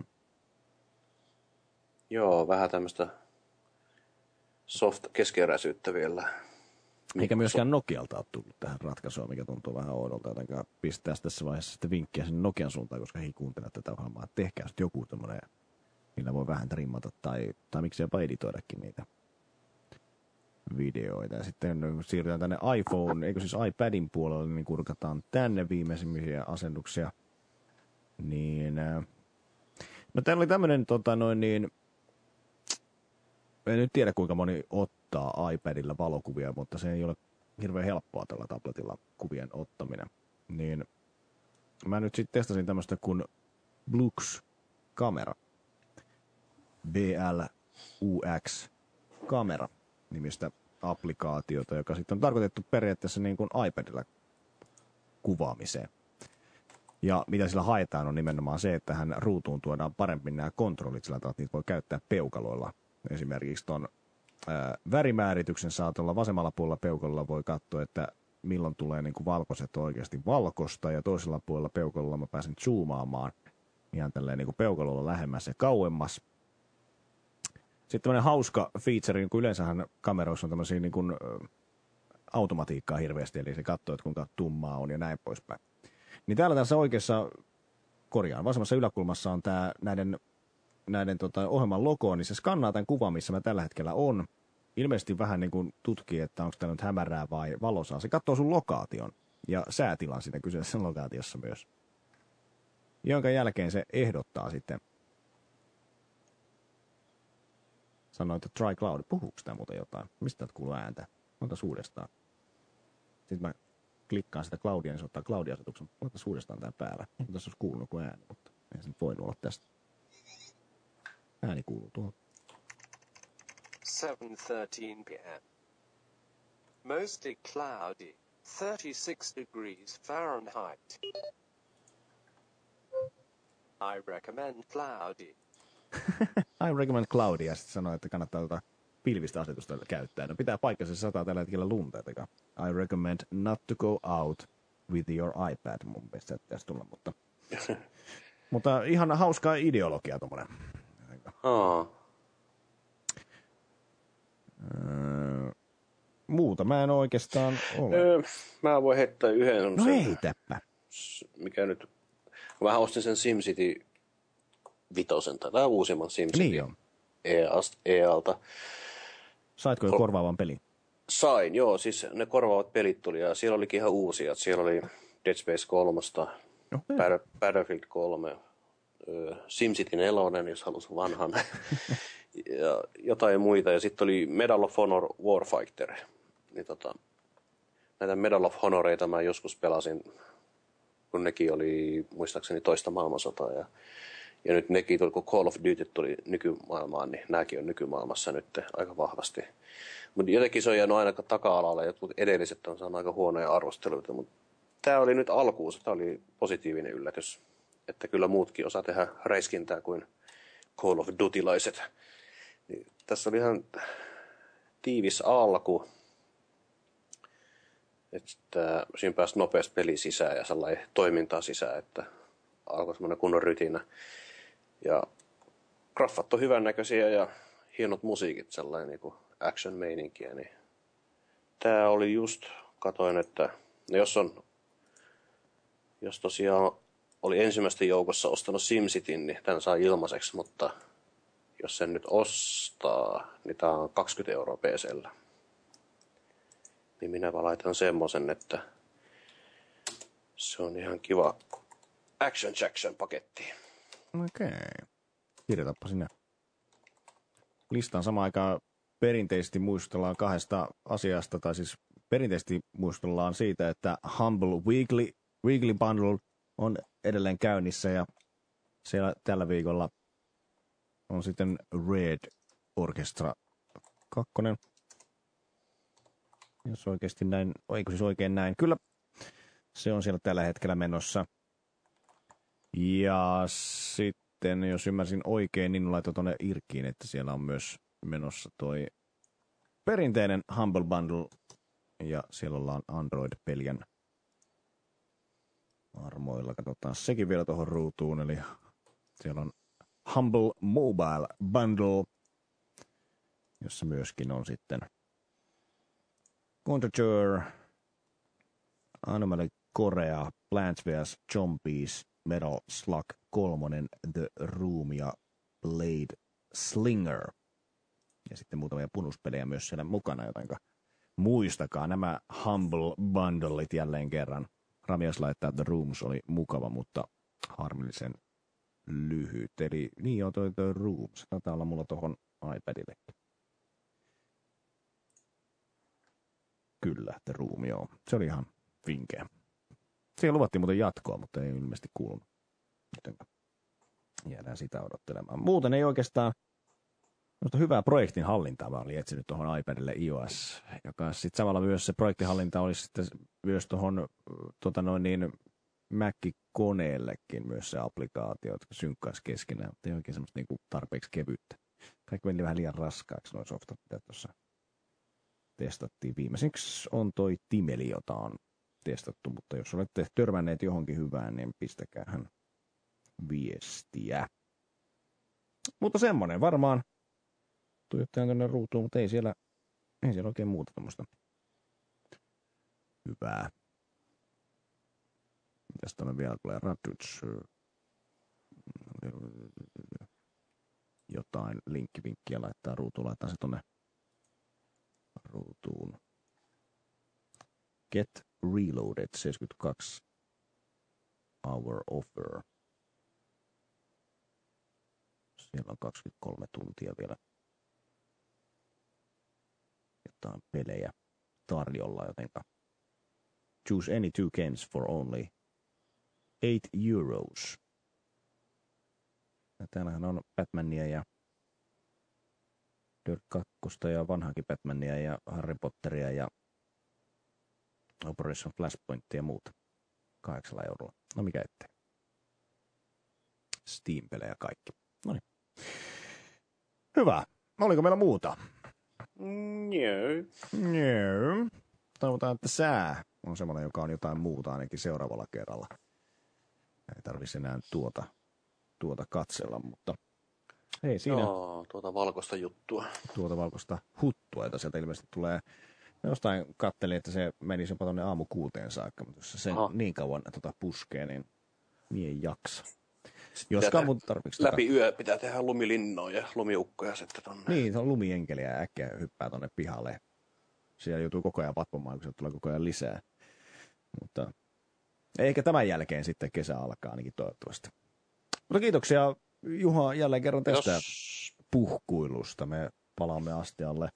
Joo, vähän tämmöistä soft-keskeräisyyttä vielä. Eikä myöskään Nokialta ole tullut tähän ratkaisua, mikä tuntuu vähän oudolta. Jotenka pistää tässä vaiheessa sitten vinkkiä sinne Nokian suuntaan, koska he kuuntelevat tätä ohjelmaa. Että tehkää sitten joku tämmöinen, millä voi vähän trimmata tai miksi jopa editoidakin niitä videoita. Ja sitten siirrytään tänne iPhone, eikö siis iPadin puolelle, niin kurkataan tänne viimeisimpiä asennuksia. Niin, no täällä oli tämmöinen en nyt tiedä kuinka moni ottaa iPadilla valokuvia, mutta se ei ole hirveän helppoa tällä tabletilla kuvien ottaminen. Niin mä nyt sitten testasin tämmöistä kuin Blux-kamera. BLUX-kamera nimistä applikaatiota, joka sitten on tarkoitettu periaatteessa niin kuin iPadilla kuvaamiseen. Ja mitä sillä haetaan on nimenomaan se, että tähän ruutuun tuodaan paremmin nämä kontrollit, sillä tavalla, että niitä voi käyttää peukaloilla. Esimerkiksi tuon värimäärityksen saatolla vasemmalla puolella peukalolla voi katsoa, että milloin tulee niin kuin valkoiset oikeasti valkoista, ja toisella puolella peukalolla mä pääsen zoomaamaan ihan tälleen niin kuin peukalolla lähemmäs ja kauemmas. Sitten tämmöinen hauska feature, niin kuin yleensähän kameroissa on tämmöisiä niin kuin automatiikkaa hirveästi, eli se katsoo, että kuinka tummaa on ja näin poispäin. Niin täällä tässä oikeassa vasemmassa yläkulmassa on tää näiden ohjelman logo, niin se skannaa tämän kuvan, missä mä tällä hetkellä on. Ilmeisesti vähän niin kuin tutkii, että onko tämä nyt hämärää vai valosaa. Se katsoo sun lokaation ja säätilan siinä kyseisessä lokaatiossa myös. Jonka jälkeen se ehdottaa sitten. Sanoi, että try cloud. Puhuuko tämä muuten jotain? Mistä täältä kuuluu ääntä? Otas uudestaan. Sitten mä klikkaan sitä cloudia, niin se ottaa cloud-asetuksen. Otas uudestaan tää päällä. Tässä olisi kuulunut kuin ääni, mutta ei se nyt voinut olla tästä. Ääni kuuluu tuohon. 7:13 p.m. Mostly cloudy, 36 degrees Fahrenheit. I recommend cloudy. I recommend cloudy, ja sitten sanoi, että kannattaa pilvistä asetusta käyttää. No pitää paikkansa, se sataa tällä hetkellä lunta. I recommend not to go out with your iPad, mun mielestä se pitäisi tulla, mutta ihan hauskaa ideologia tommonen. Muuta mä en oikeastaan ole. Mä voin heittää yhden. No heitäpä. Mikä nyt, mä ostin sen SimCity 5, tai uusimman SimCity niin on. EAlta. Saitko jo korvaavan pelin? Sain, joo, siis ne korvaavat pelit tuli, ja siellä olikin ihan uusia. Siellä oli Dead Space 3, Battlefield 3, SimCity 4, jos halusi vanhan, ja jotain muita. Ja sitten oli Medal of Honor Warfighter. Niin näitä Medal of Honoreita mä joskus pelasin, kun nekin oli muistaakseni toista maailmansotaa. Ja nyt nekin tuli, kun Call of Duty tuli nykymaailmaan, niin nämäkin on nykymaailmassa nyt aika vahvasti. Mutta jotenkin se on jäänyt aina taka-alalle, jotkut edelliset on saanut aika huonoja arvosteluita, mutta tämä oli nyt alkuunsa, tämä oli positiivinen yllätys. Että kyllä muutkin osaa tehdä räiskintää kuin Call of Duty-laiset. Niin tässä oli ihan tiivis alku, että siinä pääsi nopeasti peli sisään ja sellainen toimintaa sisään, että alkoi semmoinen kunnon rytinä. Ja graffat on hyvännäköisiä ja hienot musiikit, sellainen niin kuin action-meininkiä. Niin tää oli just, katoin, että no jos tosiaan oli ensimmäisten joukossa ostanut SimCityn, niin tämän saa ilmaiseksi, mutta jos sen nyt ostaa, niin tää on 20 € PC:llä. Niin minäpä laitan semmosen, että se on ihan kiva Action Jackson paketti. Okei. Kirjoitapa sinne. Listaan samaan aikaan perinteisesti muistellaan kahdesta asiasta, tai siis perinteisesti muistellaan siitä, että Humble Weekly Bundle on edelleen käynnissä, ja siellä tällä viikolla on sitten Red Orchestra 2. Jos oikeasti näin, oiko siis oikein näin? Kyllä, se on siellä tällä hetkellä menossa. Ja sitten, jos ymmärsin oikein, niin laitoin tuonne Irkkiin, että siellä on myös menossa toi perinteinen Humble Bundle. Ja siellä ollaan Android-pelien armoilla. Katsotaan sekin vielä tuohon ruutuun. Eli siellä on Humble Mobile Bundle, jossa myöskin on sitten Contour, Anomaly Korea, Plants vs. Zombies, Metal Slug 3, The Room ja Blade Slinger. Ja sitten muutamia punuspelejä myös siellä mukana, jotenka muistakaa nämä Humble Bundlet jälleen kerran. Ramias laittaa, että The Rooms oli mukava, mutta harmillisen lyhyt. Eli niin on toi The Rooms. Taitaa olla mulla tuohon iPadillekin. Kyllä, The Room, joo. Se oli ihan vinkeä. Siihen luvattiin muuten jatkoa, mutta ei ilmeisesti kuulunut. Jotenka jäädään sitä odottelemaan. Muuten ei oikeastaan hyvää projektin hallintaa, vaan oli etsinyt tuohon iPadille iOS, joka sitten samalla myös se projektihallinta olisi sitten myös tuohon Mac-koneellekin myös se applikaatio, jotka synkkaisi keskenään, mutta ei oikein semmoista niinku tarpeeksi kevyyttä. Kaikki meni vähän liian raskaaksi nuo softat, mitä tuossa testattiin. Viimeiseksi on toi Timeli, jota on testattu, mutta jos olette törmänneet johonkin hyvään, niin pistäkäähän viestiä. Mutta semmonen varmaan tuijottajan tuonne ruutuun, mutta ei siellä oikein muuta tämmöistä hyvää. Mitäs tuonne vielä tulee? Raduts. Jotain linkkivinkkiä laittaa ruutuun. Laittaa se tuonne ruutuun. Get Reloaded 72 hour offer. Siellä on 23 tuntia vielä jotain pelejä tarjolla, jotenka choose any 2 games for only €8. Ja täällähän on Batmania ja Dirt 2 ja vanhaakin Batmania ja Harry Potteria ja Operation Flashpointia ja muuta. 8 €. No mikä ettei. Steam-pelejä kaikki. Noniin. Hyvä. Oliko meillä muuta? Joo. Toivotaan, että sää on semmoinen, joka on jotain muuta ainakin seuraavalla kerralla. Ei tarvitse enää tuota katsella, mutta ei siinä. Joo, tuota valkoista juttua. Tuota valkoista huttua, jota sieltä ilmeisesti tulee. Mä jostain kattelin, että se menisi jopa tuonne aamu 6 saakka, mutta jos se sen niin kauan puskee, niin ei jaksa. Joskaan mun tarvitse läpi yö pitää tehdä lumilinnoja ja lumiukkoja sitten tonne. Niin, se on lumienkeliä ja äkkiä hyppää tonne pihalle. Siellä joutuu koko ajan vatvomaan, kun se tulee koko ajan lisää. Mutta ehkä tämän jälkeen sitten kesä alkaa ainakin toivottavasti. Mutta kiitoksia Juha jälleen kerran tästä puhkuilusta. Me palaamme astialle.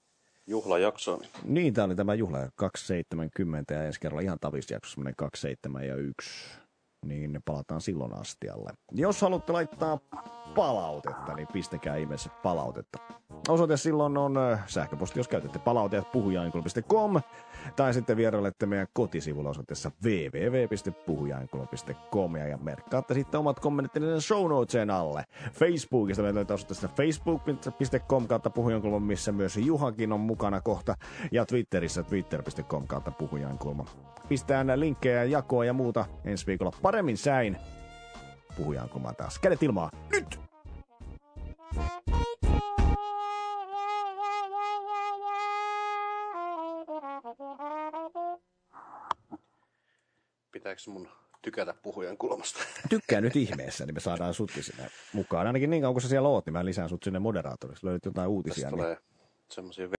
Juhlajakso. Niin, tämä oli tämä juhla 270 ja ensi kerralla ihan tavisjakso, semmoinen 27 ja 1. Niin palataan silloin astialle. Jos haluatte laittaa palautetta, niin pistäkää ihmeessä palautetta. Osoite silloin on sähköposti, jos käytätte palaute@puhujainkulo.com tai sitten vierailette meidän kotisivulla osoitteessa www.puhujainkulo.com ja merkkaatte sitten omat kommenttinne show notesen alle. Facebookista meillä löytää osoitteessa facebook.com/puhujainkulma, missä myös Juhakin on mukana kohta, ja Twitterissä twitter.com/puhujainkulma. Pistään linkkejä, jakoa ja muuta ensi viikolla paremmin säin. Puhujainkulmaan taas. Kädet ilmaa. Nyt! Pitääkö mun tykätä puhujan kulmasta. Tykkää nyt ihmeessä, niin me saadaan sutkin sinne mukaan. Ainakin niin kauan, kun sä siellä oot, niin mä lisään sut sinne moderaattoriksi. Löydät jotain uutisia. Tästä tulee semmoisia